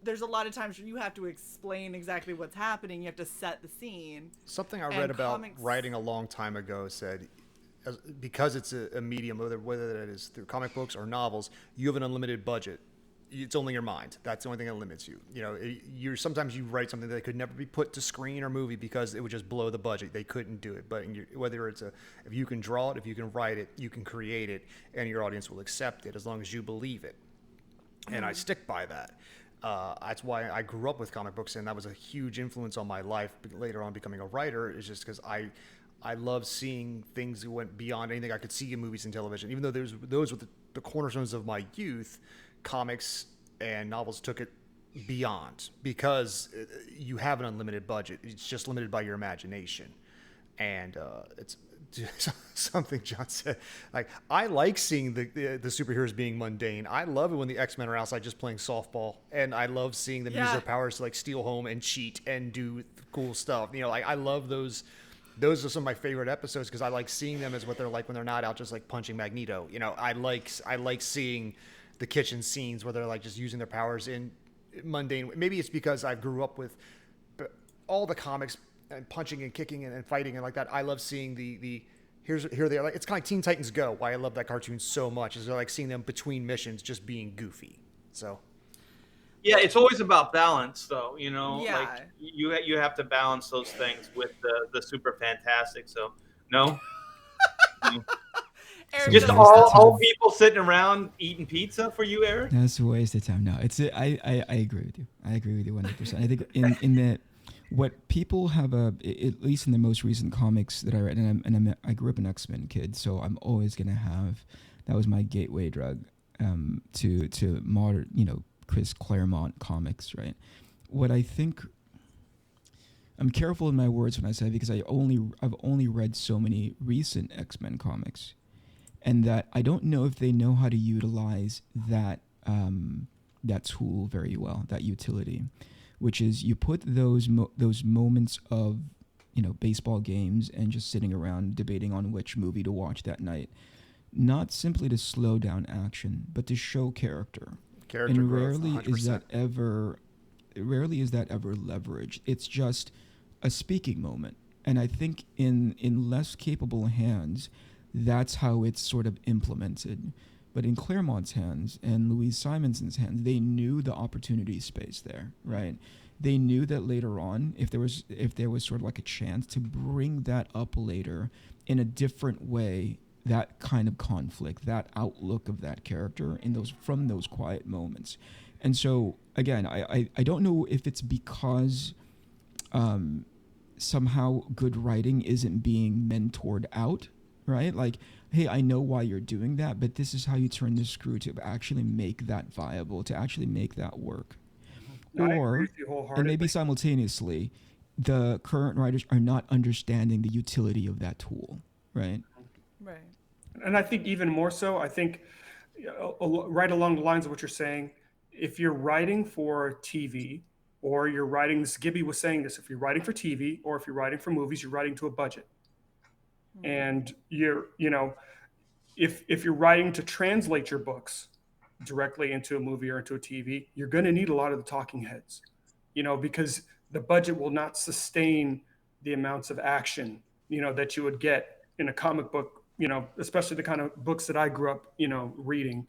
there's a lot of times where you have to explain exactly what's happening. You have to set the scene. Something I And read about comics- writing a long time ago said, because it's a medium, whether that is through comic books or novels, you have an unlimited budget. It's only your mind. That's the only thing that limits you. You're sometimes you write something that could never be put to screen or movie because it would just blow the budget. They couldn't do it. But whether it's if you can draw it, if you can write it, you can create it, and your audience will accept it as long as you believe it. And I stick by that. That's why I grew up with comic books, and that was a huge influence on my life later on becoming a writer, is just because I love seeing things that went beyond anything I could see in movies and television. Even though those were the cornerstones of my youth, comics and novels took it beyond because you have an unlimited budget. It's just limited by your imagination. And it's something John said. Like, I like seeing the superheroes being mundane. I love it when the X-Men are outside just playing softball, and I love seeing them use their powers to like steal home and cheat and do cool stuff. I love those. Those are some of my favorite episodes because I like seeing them as what they're like when they're not out just like punching Magneto. I like seeing the kitchen scenes where they're like just using their powers in mundane. Maybe it's because I grew up with all the comics and punching and kicking and fighting and like that. I love seeing here they are. Like, it's kind of like Teen Titans Go. Why I love that cartoon so much is I like seeing them between missions just being goofy. So Yeah, it's always about balance, though. Yeah. Like you have to balance those things with the super fantastic. So no, Eric, just Waste all of time. people sitting around eating pizza for you, Eric. That's a waste of time. No, I agree with you. I agree with you 100%. I think in that what people have at least in the most recent comics that I read, and I grew up an X-Men kid, so I'm always gonna have, that was my gateway drug to modern, Chris Claremont comics, right? What I think, I'm careful in my words when I say, because I've only read so many recent X-Men comics, and that I don't know if they know how to utilize that that tool very well, that utility, which is you put those moments of, baseball games and just sitting around debating on which movie to watch that night, not simply to slow down action, but to show character. Character And growth, rarely 100%. is that ever leveraged. It's just a speaking moment. And I think in less capable hands, that's how it's sort of implemented. But in Claremont's hands and Louise Simonson's hands, they knew the opportunity space there, right? They knew that later on, if there was sort of like a chance to bring that up later in a different way, that kind of conflict, that outlook of that character from those quiet moments. And so again, I don't know if it's because somehow good writing isn't being mentored out, right? Like, hey, I know why you're doing that, but this is how you turn the screw to actually make that viable, to actually make that work. No, I agree Or, with you and wholeheartedly. maybe simultaneously, the current writers are not understanding the utility of that tool, right? Right. And I think even more so, I think right along the lines of what you're saying, if you're writing for TV or you're writing, Gibby was saying this, if you're writing for TV or if you're writing for movies, you're writing to a budget. And if you're writing to translate your books directly into a movie or into a TV, you're going to need a lot of the talking heads, because the budget will not sustain the amounts of action, that you would get in a comic book, especially the kind of books that I grew up, reading.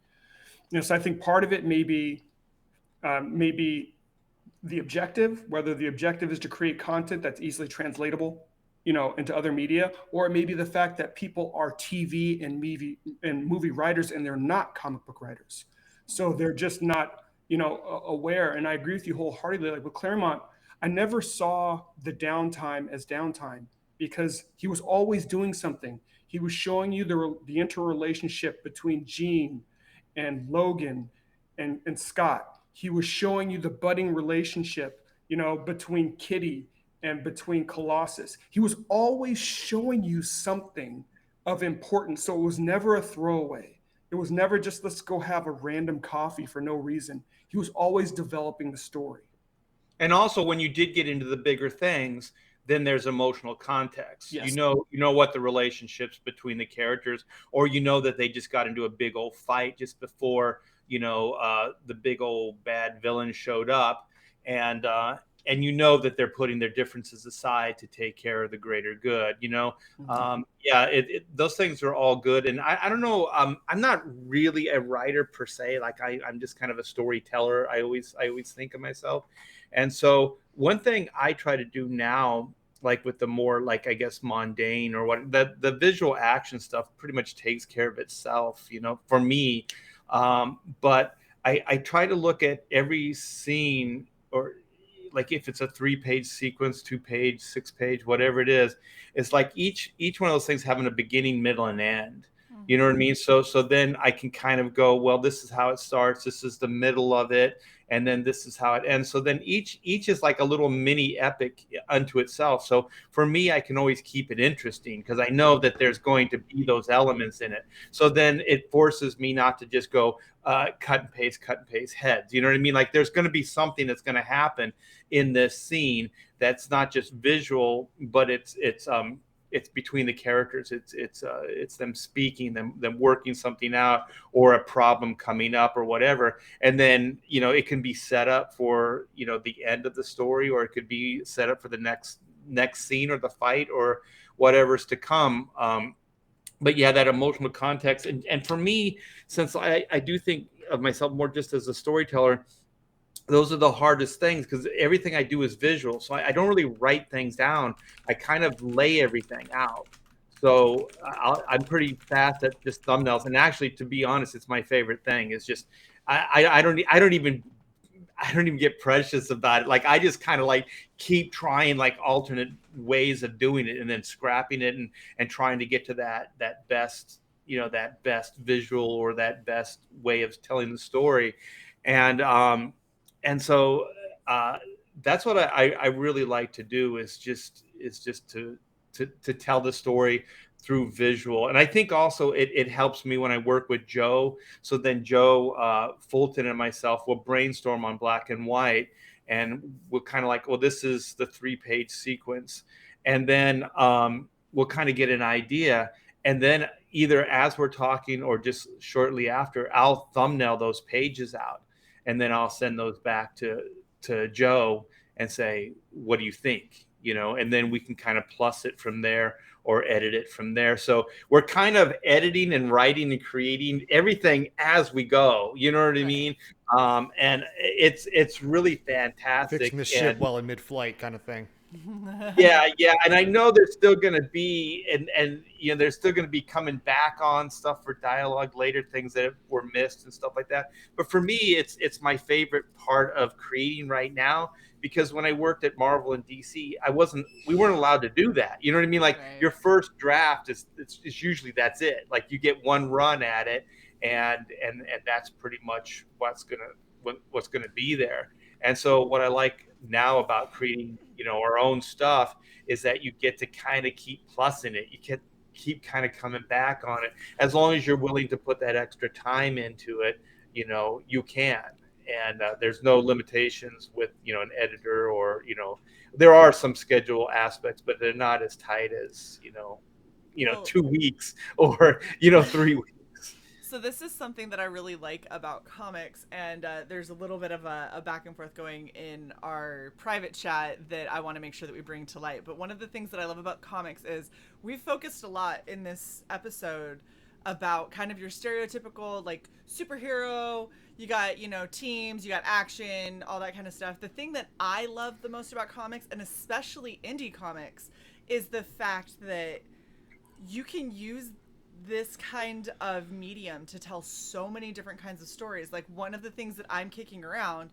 So I think part of it may be the objective, whether the objective is to create content that's easily translatable, into other media, or it may be the fact that people are TV and movie writers and they're not comic book writers. So they're just not, aware. And I agree with you wholeheartedly. Like with Claremont, I never saw the downtime as downtime because he was always doing something. He was showing you the interrelationship between Jean and Logan and Scott. He was showing you the budding relationship, between Kitty and between Colossus. He was always showing you something of importance. So it was never a throwaway. It was never just, let's go have a random coffee for no reason. He was always developing the story. And also, when you did get into the bigger things, then there's emotional context. Yes. You know what the relationships between the characters, or that they just got into a big old fight just before the big old bad villain showed up, and that they're putting their differences aside to take care of the greater good. Those things are all good. And I don't know. I'm not really a writer per se. Like I'm just kind of a storyteller. I always think of myself. And so one thing I try to do now, like with the more, like, I guess, mundane or what, the visual action stuff pretty much takes care of itself, for me. But I try to look at every scene, or like if it's a 3-page sequence, 2-page, 6-page, whatever it is, it's like each one of those things having a beginning, middle, and end. You know what I mean? So then I can kind of go, well, this is how it starts. This is the middle of it. And then this is how it ends. So then each is like a little mini epic unto itself. So for me, I can always keep it interesting because I know that there's going to be those elements in it. So then it forces me not to just go cut and paste heads. You know what I mean? Like there's going to be something that's going to happen in this scene that's not just visual, but it's between the characters. It's them speaking, them working something out, or a problem coming up, or whatever. And then it can be set up for the end of the story, or it could be set up for the next scene or the fight or whatever's to come. But yeah, that emotional context, and for me, since I do think of myself more just as a storyteller, those are the hardest things because everything I do is visual. So I don't really write things down. I kind of lay everything out. So I'm pretty fast at just thumbnails. And actually, to be honest, it's my favorite thing. It's just I don't even get precious about it. Like I just kind of like keep trying like alternate ways of doing it and then scrapping it and trying to get to that best, that best visual or that best way of telling the story. And so that's what I really like to do is just to tell the story through visual. And I think also it helps me when I work with Joe. So then Joe Fulton and myself will brainstorm on black and white, and we'll kind of like, well, this is the 3-page sequence. And then we'll kind of get an idea. And then either as we're talking or just shortly after, I'll thumbnail those pages out. And then I'll send those back to Joe and say, what do you think? And then we can kind of plus it from there or edit it from there. So we're kind of editing and writing and creating everything as we go. You know what I mean? And it's really fantastic. Fixing the ship while in mid-flight kind of thing. Yeah. And I know there's still going to be, and there's still going to be coming back on stuff for dialogue later, things that were missed and stuff like that. But for me, it's my favorite part of creating right now, because when I worked at Marvel and DC, we weren't allowed to do that. You know what I mean? Like your first draft it's usually that's it. Like you get one run at it, and that's pretty much what's gonna be there. And so what I like now about creating, our own stuff is that you get to kind of keep plussing it. You can keep kind of coming back on it as long as you're willing to put that extra time into it. You can. And there's no limitations with, an editor or, there are some schedule aspects, but they're not as tight as, 2 weeks or, 3 weeks. So this is something that I really like about comics, and there's a little bit of a back and forth going in our private chat that I want to make sure that we bring to light. But one of the things that I love about comics is we've focused a lot in this episode about kind of your stereotypical like superhero. You got, teams, you got action, all that kind of stuff. The thing that I love the most about comics, and especially indie comics, is the fact that you can use this kind of medium to tell so many different kinds of stories. Like one of the things that I'm kicking around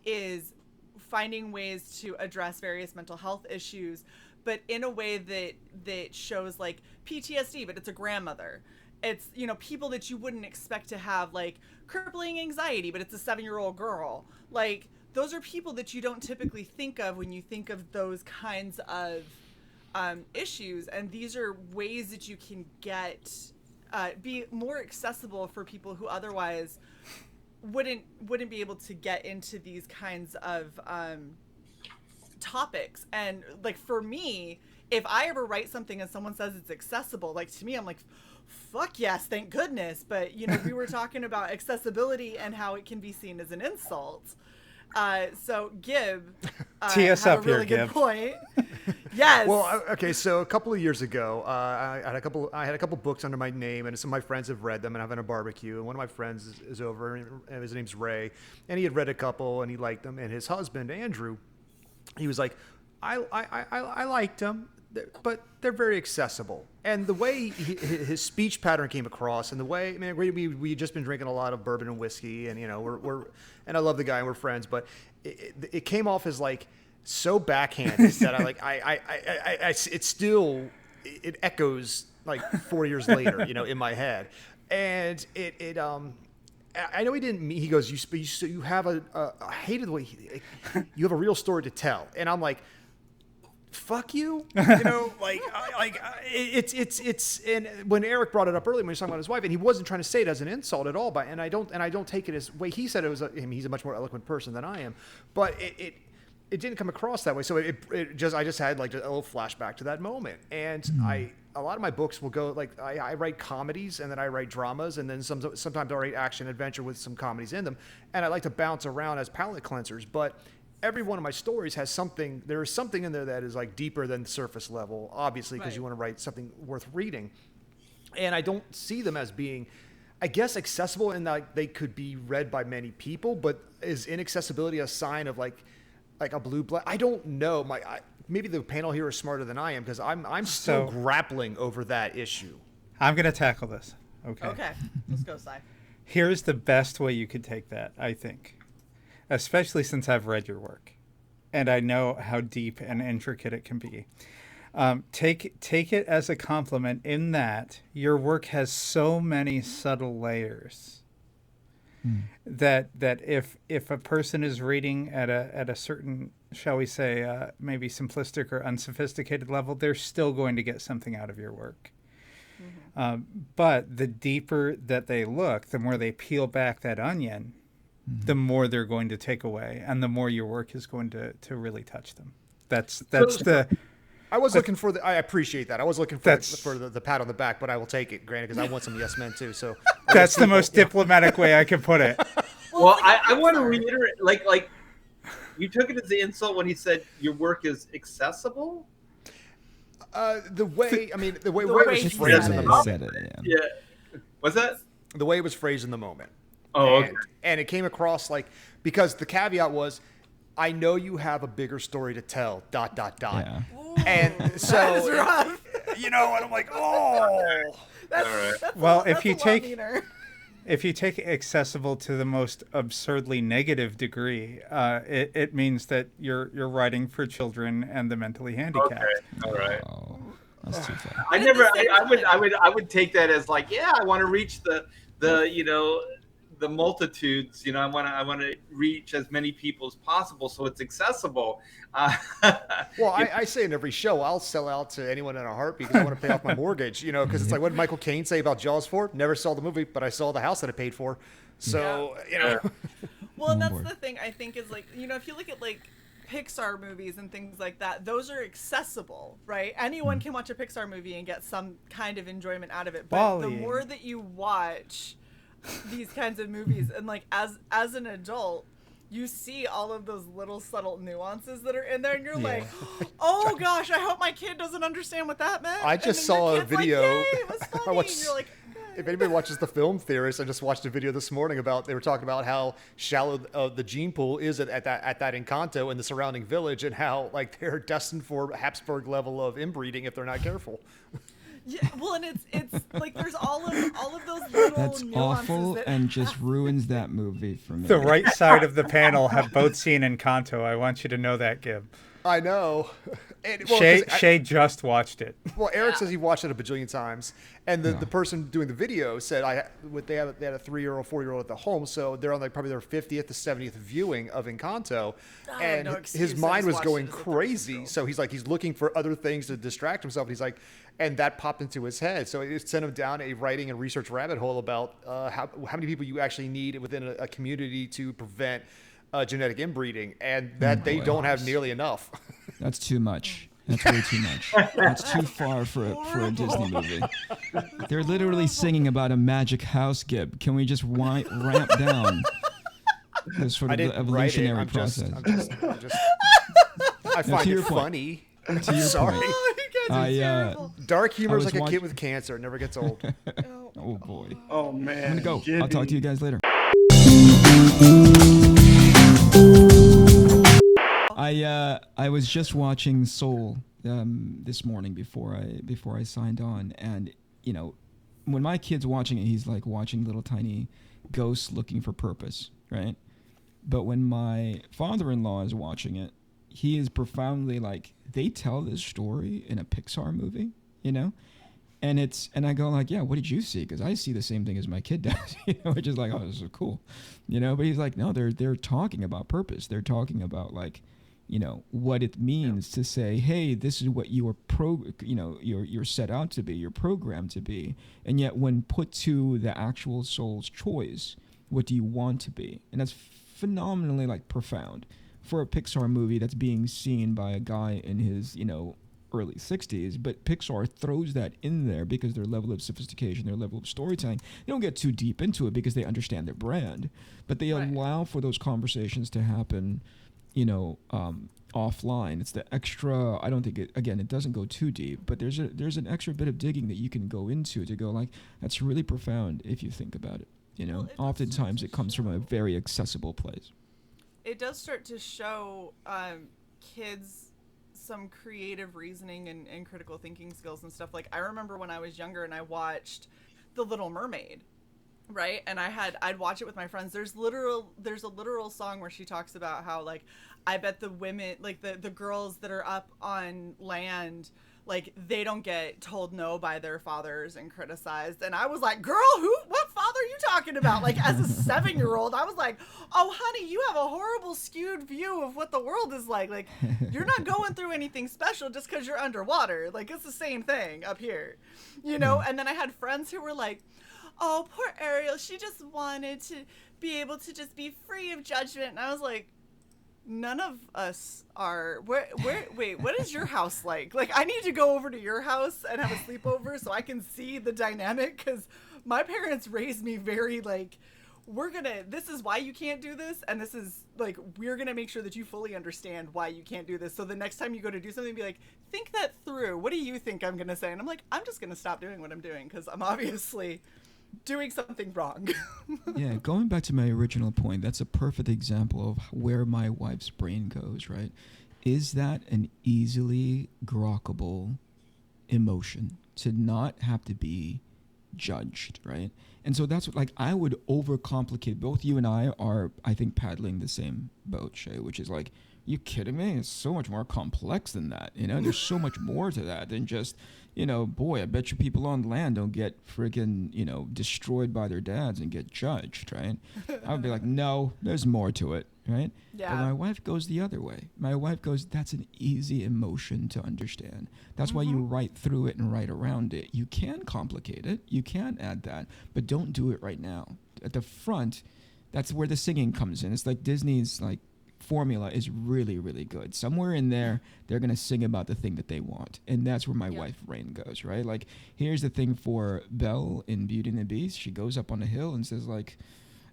is finding ways to address various mental health issues, but in a way that shows like PTSD, but it's a grandmother. It's, people that you wouldn't expect to have like crippling anxiety, but it's a 7-year-old girl. Like those are people that you don't typically think of when you think of those kinds of issues. And these are ways that you can get be more accessible for people who otherwise wouldn't be able to get into these kinds of topics. And like for me, if I ever write something and someone says it's accessible, like to me, I'm like, fuck yes, thank goodness. But we were talking about accessibility and how it can be seen as an insult. So Gib, tee us up a really here, good Gib. Point. Yes. Well, okay. So a couple of years ago, I had a couple books under my name, and some of my friends have read them, and I'm having a barbecue. And one of my friends is over, and his name's Ray, and he had read a couple, and he liked them. And his husband Andrew, he was like, I liked them, but they're very accessible. And the way his speech pattern came across, and the way, man, we just been drinking a lot of bourbon and whiskey, and we're and I love the guy, and we're friends, but it came off as like so backhanded that it echoes like 4 years later, in my head. And I know he didn't mean, he goes, you have I hated the way you have a real story to tell. And I'm like, fuck you, it's and when Eric brought it up earlier when he was talking about his wife, and he wasn't trying to say it as an insult at all, and I don't take it as way he said it was. He's a much more eloquent person than I am, but it didn't come across that way. So I just had like a little flashback to that moment. And a lot of my books will go like, I write comedies, and then I write dramas, and then sometimes I write action adventure with some comedies in them. And I like to bounce around as palate cleansers, but every one of my stories has something, there's something in there that is like deeper than surface level, obviously, because you want to write something worth reading. And I don't see them as being, I guess, accessible in that they could be read by many people, but is inaccessibility a sign of like a blue blood? I don't know. Maybe the panel here is smarter than I am, because I'm still grappling over that issue. I'm going to tackle this. Okay. Let's go, Si. Here's the best way you could take that, I think. Especially since I've read your work, and I know how deep and intricate it can be. Take it as a compliment in that your work has so many subtle layers that if a person is reading at a certain, shall we say, maybe simplistic or unsophisticated level, they're still going to get something out of your work. But the deeper that they look, the more they peel back that onion, the more they're going to take away, and the more your work is going to really touch them. That's I was looking for I appreciate that. I was looking for the pat on the back, but I will take it, granted, because I want some yes men too. So that's the most diplomatic way I can put it. Well, I want to reiterate, like you took it as an insult when he said your work is accessible. The way it was phrased in the moment. Yeah. What's that? The way it was phrased in the moment. Oh, okay. And it came across like, because the caveat was, I know you have a bigger story to tell. ... Yeah. And so, and I'm like, oh. That's well, if you take accessible to the most absurdly negative degree, it means that you're writing for children and the mentally handicapped. Okay. All right. Oh, that's too far. I would take that as like, yeah, I want to reach the multitudes. I want to reach as many people as possible, so it's accessible. Well, I say in every show, I'll sell out to anyone in a heartbeat because I want to pay off my mortgage. Because it's like, what did Michael Caine say about Jaws 4? Never saw the movie, but I saw the house that I paid for. So Well, and that's the thing I think is like, if you look at like Pixar movies and things like that, those are accessible, right? Anyone can watch a Pixar movie and get some kind of enjoyment out of it. But the more that you watch these kinds of movies, and like as an adult, you see all of those little subtle nuances that are in there, and you're like, oh gosh, I hope my kid doesn't understand what that meant. I just saw a video. Like, yay, it was funny. And you're like, if anybody watches The Film Theorist, I just watched a video this morning they were talking about how shallow the gene pool is at that Encanto and the surrounding village, and how like they're destined for Habsburg level of inbreeding if they're not careful. Yeah, well, and it's like there's all of those little That's nuances awful that and just ruins that movie for me. The right side of the panel have both seen Encanto. I want you to know that, Gib. I know. Shae just watched it. Well, Eric says he watched it a bajillion times, and the person doing the video said they had a 3-year-old, 4-year-old at the home, so they're on like probably their 50th to 70th viewing of Encanto, and his mind was going crazy. So he's looking for other things to distract himself. And he's like, and that popped into his head, so it sent him down a writing and research rabbit hole about how many people you actually need within a community to prevent genetic inbreeding, and that they don't have nearly enough. That's too much. That's way too much. That's too far for a Disney movie. They're literally singing about a magic house, Gib. Can we just ramp down this sort of the evolutionary process? I find it funny. Sorry. Dark humor is like a kid with cancer. It never gets old. Oh, boy. Oh, man. I'm going to go. I'll talk to you guys later. I was just watching Soul this morning before I signed on, and when my kid's watching it, he's like watching little tiny ghosts looking for purpose, right? But when my father-in-law is watching it, he is profoundly like, they tell this story in a Pixar movie, and I go like, yeah, what did you see? Because I see the same thing as my kid does, which is like, oh, this is cool, But he's like, no, they're talking about purpose. They're talking about like, what it means to say, hey, this is what you are you're set out to be, you're programmed to be, and yet when put to the actual soul's choice, what do you want to be? And that's phenomenally like profound for a Pixar movie that's being seen by a guy in his early 60s, but Pixar throws that in there because their level of sophistication, their level of storytelling, they don't get too deep into it because they understand their brand, but they allow for those conversations to happen offline. It's the extra, I don't think it doesn't go too deep, but there's an extra bit of digging that you can go into to go like, that's really profound if you think about it. Oftentimes it comes from a very accessible place. It does start to show kids some creative reasoning and critical thinking skills and stuff. Like I remember when I was younger and I watched The Little Mermaid, right? And I'd watch it with my friends. There's a literal song where she talks about how like, I bet the women, like the girls that are up on land, like they don't get told no by their fathers and criticized. And I was like, girl, what father are you talking about? Like, as a 7-year-old, I was like, oh, honey, you have a horrible skewed view of what the world is like. Like, you're not going through anything special just because you're underwater. Like, it's the same thing up here, you know? And then I had friends who were like, oh, poor Ariel, she just wanted to be able to just be free of judgment. And I was like, none of us are. Wait, what is your house like? Like, I need to go over to your house and have a sleepover so I can see the dynamic, because my parents raised me very like, this is why you can't do this, and this is like, we're gonna make sure that you fully understand why you can't do this, so the next time you go to do something, be like, think that through. What do you think I'm gonna say? And I'm like, I'm just gonna stop doing what I'm doing, because I'm obviously doing something wrong. Yeah, going back to my original point, that's a perfect example of where my wife's brain goes, right? Is that an easily grokkable emotion to not have to be judged, right? And so that's what, like, I would overcomplicate. Both you and I are, I think, paddling the same boat, Shae, which is like, you kidding me? It's so much more complex than that, you know? There's so much more to that than just, you know, boy, I bet you people on land don't get friggin', you know, destroyed by their dads and get judged, right? I would be like, no, there's more to it, right? Yeah. But my wife goes the other way. My wife goes, that's an easy emotion to understand. That's why you write through it and write around it. You can complicate it. You can add that, but don't do it right now. At the front, that's where the singing comes in. It's like Disney's, like, formula is really, really good. Somewhere in there, they're going to sing about the thing that they want. And that's where my wife Rain goes, right? Like, here's the thing for Belle in Beauty and the Beast. She goes up on a hill and says, like,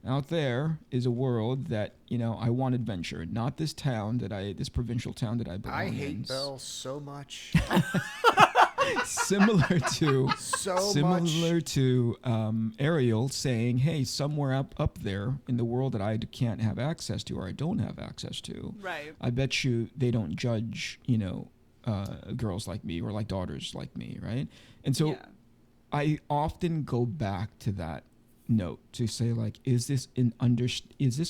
out there is a world that, you know, I want adventure. Not this town this provincial town that I belong in. I hate Belle so much. Similar to much. Ariel saying, hey, somewhere up there in the world that I can't have access to, or I don't have access to, Right. I bet you they don't judge, you know, girls like me or like daughters like me, right? And so I often go back to that note to say, like, is this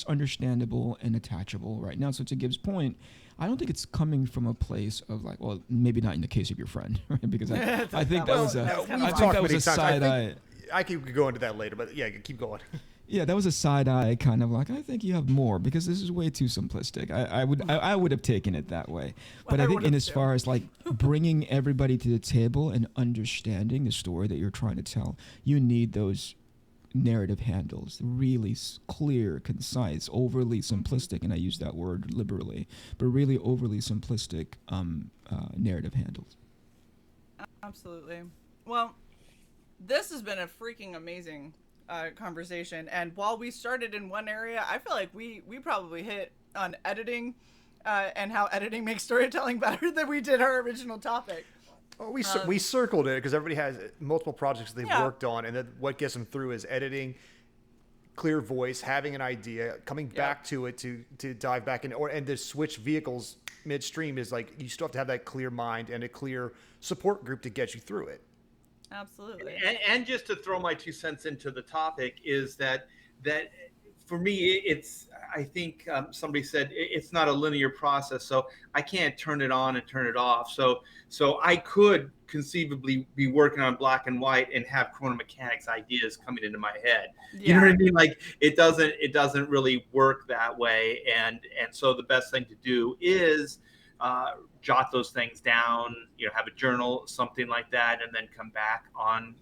understandable and attachable right now? So to Gibbs' point, I don't think it's coming from a place of like, well, maybe not in the case of your friend, right? Because I think that was a side eye. I could go into that later, but yeah, keep going. Yeah, that was a side eye kind of like, I think you have more, because this is way too simplistic. I would have taken it that way. But I think in as far as like bringing everybody to the table and understanding the story that you're trying to tell, you need those narrative handles, really clear, concise, overly simplistic, and I use that word liberally, but really overly simplistic narrative handles. Absolutely. Well, this has been a freaking amazing conversation, and while we started in one area, I feel like we probably hit on editing and how editing makes storytelling better than we did our original topic. Well, we circled it because everybody has multiple projects they've worked on, and then what gets them through is editing, clear voice, having an idea, coming back to it to dive back in, and to switch vehicles midstream is like, you still have to have that clear mind and a clear support group to get you through it. Absolutely. And just to throw my 2 cents into the topic is that for me, it's, I think somebody said it's not a linear process, so I can't turn it on and turn it off. So I could conceivably be working on black and white and have chronomechanics ideas coming into my head. You know what I mean? Like, it doesn't really work that way. And so the best thing to do is jot those things down, you know, have a journal, something like that, and then come back on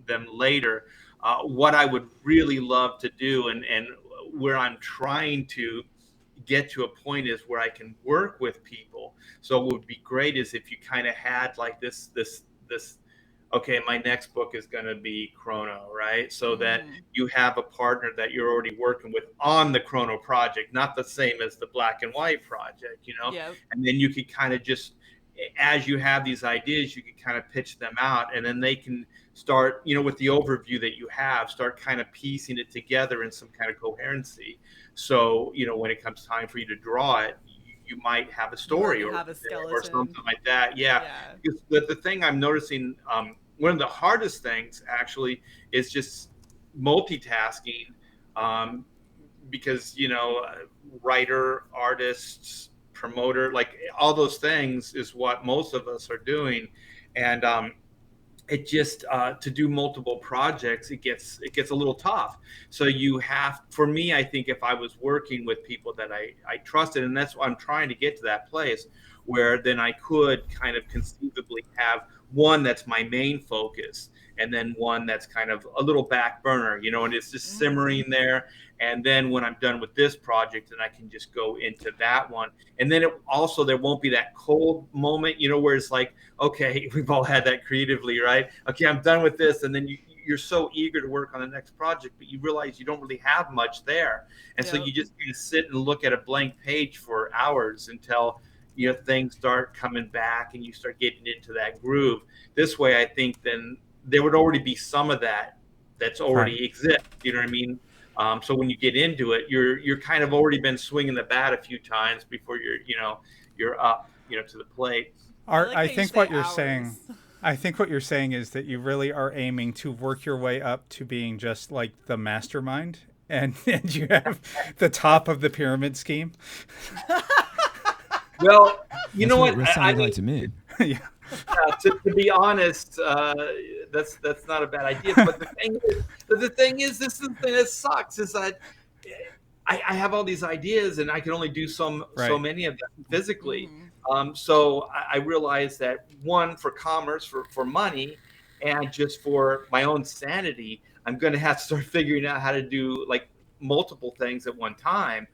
them later. What I would really love to do, and where I'm trying to get to a point, is where I can work with people. So what would be great is if you kind of had like this, okay, my next book is going to be Chrono, right? So that you have a partner that you're already working with on the Chrono project, not the same as the black and white project, you know? Yep. And then you could kind of just, as you have these ideas, you can kind of pitch them out, and then they can start, you know, with the overview that you have, start kind of piecing it together in some kind of coherency. So, you know, when it comes time for you to draw it, you might have a story or something like that. Yeah. Because the thing I'm noticing, one of the hardest things actually is just multitasking, because, you know, writer, artists, promoter, like all those things is what most of us are doing. And it just to do multiple projects, it gets a little tough. So you have, for me, I think if I was working with people that I trusted, and that's what I'm trying to get to, that place where then I could kind of conceivably have one that's my main focus, and then one that's kind of a little back burner, and it's just simmering there. And then when I'm done with this project, then I can just go into that one. And then there won't be that cold moment, where it's like, okay, we've all had that creatively, right? Okay, I'm done with this. And then you're so eager to work on the next project, but you realize you don't really have much there. And so you just kind of sit and look at a blank page for hours until things start coming back and you start getting into that groove. This way, I think then there would already be some of that's already exists. You know what I mean? So when you get into it, you're kind of already been swinging the bat a few times before you're up, to the plate. Art, I think what you're saying is that you really are aiming to work your way up to being just like the mastermind, and you have the top of the pyramid scheme. Well, you know what? It sounded like to me. Yeah. To be honest, that's not a bad idea. But the thing is, this is the thing that sucks, is that I have all these ideas and I can only do so many of them physically. So I realized that, one, for commerce, for money, and just for my own sanity, I'm going to have to start figuring out how to do like multiple things at one time.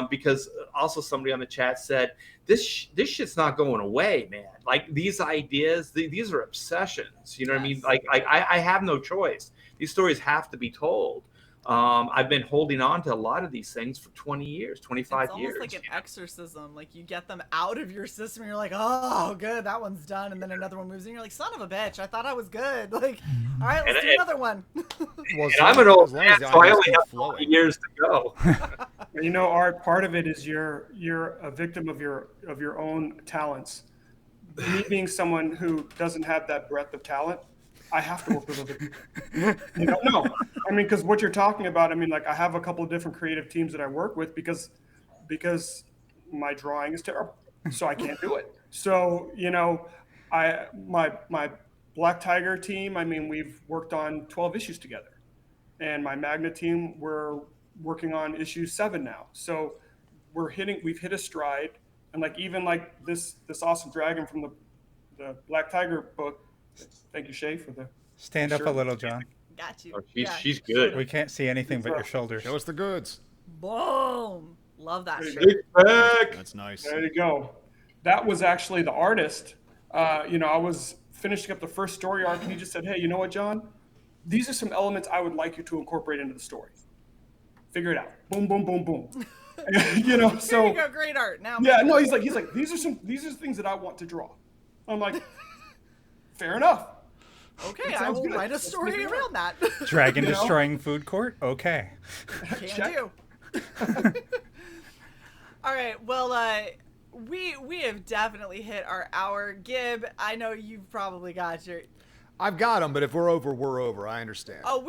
Because also somebody on the chat said, this shit's not going away, man. Like these ideas, these are obsessions. You know what I mean? Like I have no choice. These stories have to be told. I've been holding on to a lot of these things for 20 years, 25 years. It's almost like an exorcism. Like you get them out of your system and you're like, oh, good, that one's done. And then another one moves in. You're like, son of a bitch, I thought I was good. Like, all right, let's do another one. Well, I'm an old man, so I only have 20 years to go. Art, part of it is you're a victim of your own talents. Me being someone who doesn't have that breadth of talent, I have to work with other people. No, I mean, because what you're talking about, I mean, like I have a couple of different creative teams that I work with because my drawing is terrible, so I can't do it. So my Black Tiger team, I mean, we've worked on 12 issues together, and my Magna team, we're working on issue 7 now. So we've hit a stride, and like even like this awesome dragon from the Black Tiger book. Thank you, Shae, for the stand up a little, John. Got you. Oh, she's good. We can't see anything but your shoulders. Show us the goods. Boom. Love that shit. That's nice. There you go. That was actually the artist. I was finishing up the first story arc, and he just said, hey, you know what, John? These are some elements I would like you to incorporate into the story. Figure it out. Boom, boom, boom, boom. So Here you go, great art. Now. Yeah, no, he's like, these are things that I want to draw. I'm like, fair enough. Okay, I will write a story around that. Dragon destroying food court? Okay. Can do. All right, well, we have definitely hit our hour. Gib, I know you've probably got your... I've got them, but if we're over, we're over. I understand. Oh,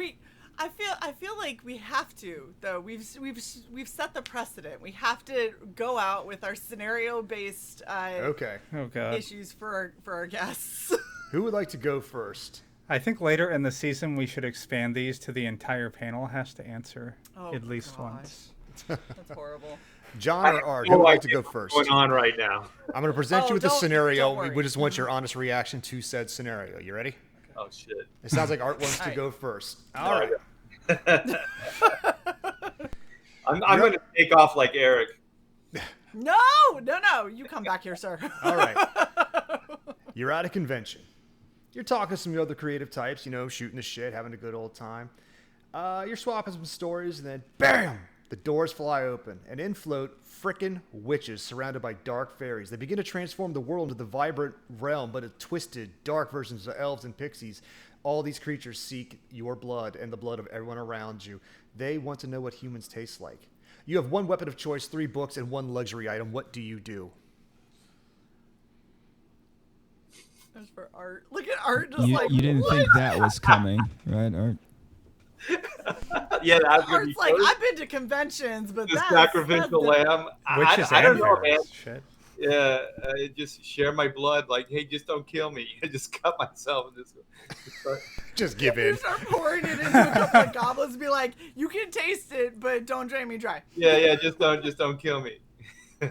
I feel like we have to, though. We've set the precedent. We have to go out with our scenario-based okay. Oh God. issues for our guests. Who would like to go first? I think later in the season we should expand these to the entire panel has to answer at least once. That's horrible. John or Art, who would like to go first? What's going on right now? I'm going to present you with a don't scenario. worry. We just want your honest reaction to said scenario. You ready? Oh shit! It sounds like Art wants to go first. All right. I'm going to take off like Eric. No, you come back here, sir. All right. You're at a convention. You're talking to some other creative types, shooting the shit, having a good old time. You're swapping some stories, and then bam! The doors fly open, and in float frickin' witches surrounded by dark fairies. They begin to transform the world into the vibrant realm, but a twisted, dark versions of elves and pixies. All these creatures seek your blood and the blood of everyone around you. They want to know what humans taste like. You have one weapon of choice, 3 books, and 1 luxury item. What do you do? There's for Art. Look at Art just You didn't think that was coming, right, Art? Yeah, that's going to be Art's like, I've been to conventions, but the that's sacrificial lamb. Witches I don't and know, fairies. man. Shit. Yeah, I just share my blood. Like, hey, just don't kill me. I just cut myself and just start. Just give You in. start pouring it into a couple of goblets and be like, you can taste it, but don't drain me dry. Yeah, just don't kill me.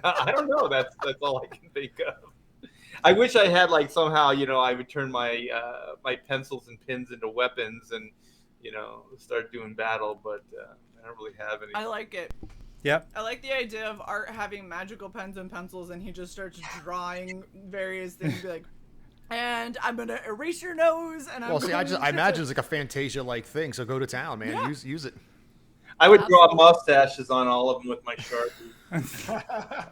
I don't know. That's all I can think of. I wish I had like somehow, I would turn my my pencils and pins into weapons and start doing battle, but I don't really have any. I like it. Yep. I like the idea of Art having magical pens and pencils, and he just starts drawing various things. Be like, and I'm gonna erase your nose. And Well, see, I imagine it's like a Fantasia-like thing. So go to town, man. Yeah. Use it. I would draw mustaches on all of them with my Sharpie.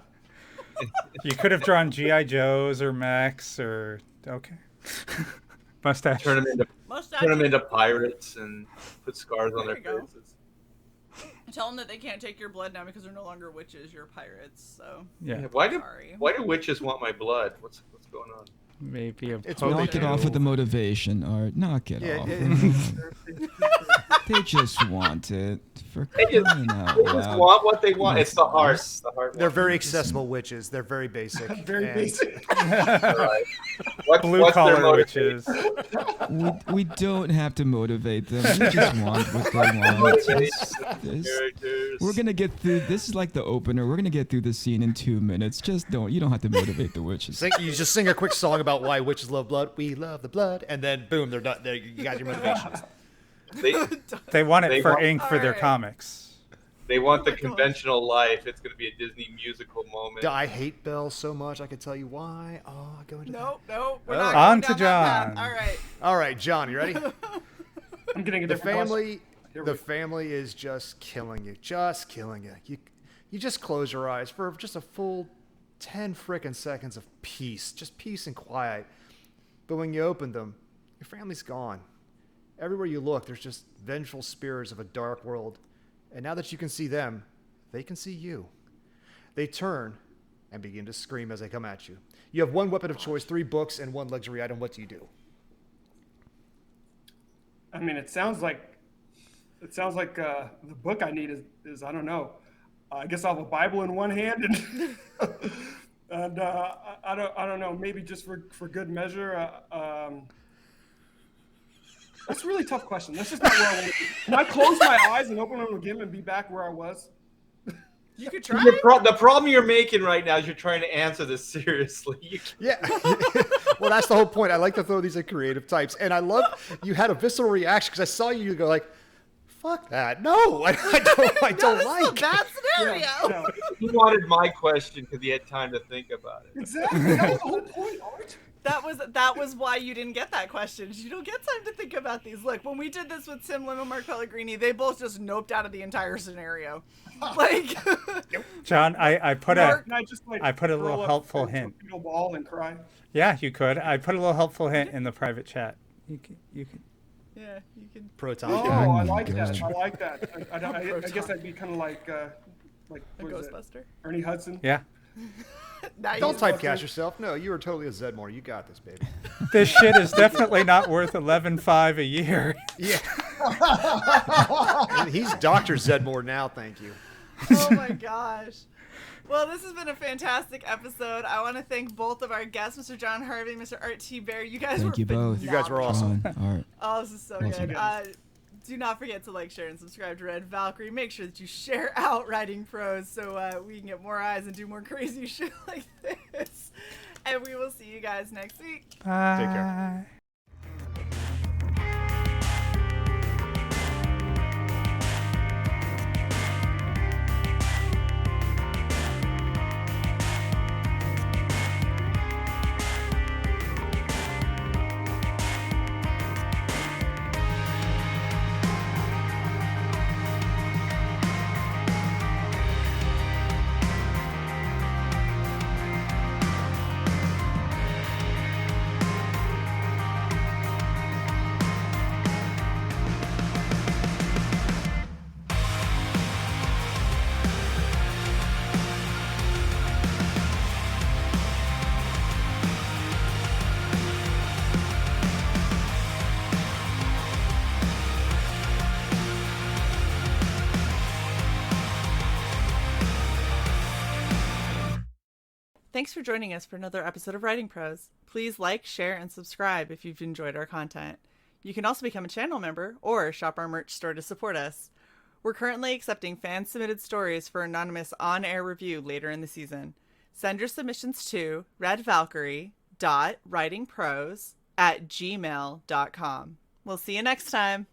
You could have drawn G.I. Joes or mechs or okay. Mustache. Turn them into pirates and put scars on There their you go. faces. Tell them that they can't take your blood now because they're no longer witches. You're pirates. So Yeah. Why sorry. do witches want my blood? What's going on? Maybe a It's potion. Knock it off with the motivation, Art. Knock it Yeah, off. yeah. They just want it. For They just, crying out they just loud. want what they want. It's the heart. The heart. They're wants very accessible witches. They're very basic. Very and- basic. it. All right. What's Blue their collar motivation? witches. We don't have to motivate them. We just want what they want. Characters. We're gonna get through. This is like the opener. We're gonna get through the scene in 2 minutes. Just don't. You don't have to motivate the witches. You just sing a quick song about why witches love blood. We love the blood, and then boom, they're done. There, you got your motivations. They want it They for want- ink for their Alright. comics. They want the my gosh. conventional life. It's going to be a Disney musical moment. I hate Belle so much. I can tell you why. Oh, I go into Nope. We're All not right. going On down to that path. John. All right. that. All right, John, you ready? I'm getting a The different family, Here the we- family is just killing you. Just killing you. You just close your eyes for just a full 10 frickin' seconds of peace. Just peace and quiet. But when you open them, your family's gone. Everywhere you look, there's just vengeful spirits of a dark world. And now that you can see them, they can see you. They turn and begin to scream as they come at you. You have one weapon of choice, 3 books, and 1 luxury item. What do you do? I mean, it sounds like the book I need is I don't know. I guess I'll have a Bible in one hand and and I don't know. Maybe just for good measure. That's a really tough question. That's just not where I want to be. Can I close my eyes and open them again and be back where I was? You could try. The problem you're making right now is you're trying to answer this seriously. You can't- Yeah. Well, that's the whole point. I like to throw these at creative types. And I love you had a visceral reaction because I saw you go like, fuck that. No, I don't This like. is a bad scenario. No, He wanted my question because he had time to think about it. exactly. That was the whole point, Art. That was why you didn't get that question. You don't get time to think about these. Look, when we did this with Tim Lim and Mark Pellegrini, they both just noped out of the entire scenario. Like, John, I put Mark- a Can I just like I put a little curl up helpful in a hint. torpedo ball and cry? Yeah, you could. I put a little helpful hint in the private chat. You can yeah, you can. Proton. Oh, guy. I like God. that. I like that. I guess I'd be kind of like A what is it? Ghostbuster. Ernie Hudson. Yeah. Now Don't you- typecast yourself. No, you are totally a Zedmore. You got this, baby. This shit is definitely not worth $11.5 a year. Yeah. And he's Dr. Zedmore now, thank you. Oh my gosh. Well, this has been a fantastic episode. I want to thank both of our guests, Mr. John Hervey, Mr. Art Thibert. You guys Thank were you both. You guys were phenomenal. awesome. All right. Oh, this is so Awesome. good. Do not forget to like, share, and subscribe to Red Valkyrie. Make sure that you share out Writing Prose so we can get more eyes and do more crazy shit like this. And we will see you guys next week. Bye. Take care. Thanks for joining us for another episode of Writing Prose. Please like, share, and subscribe if you've enjoyed our content. You can also become a channel member or shop our merch store to support us. We're currently accepting fan-submitted stories for anonymous on-air review later in the season. Send your submissions to redvalkyrie.writingprose@gmail.com. We'll see you next time.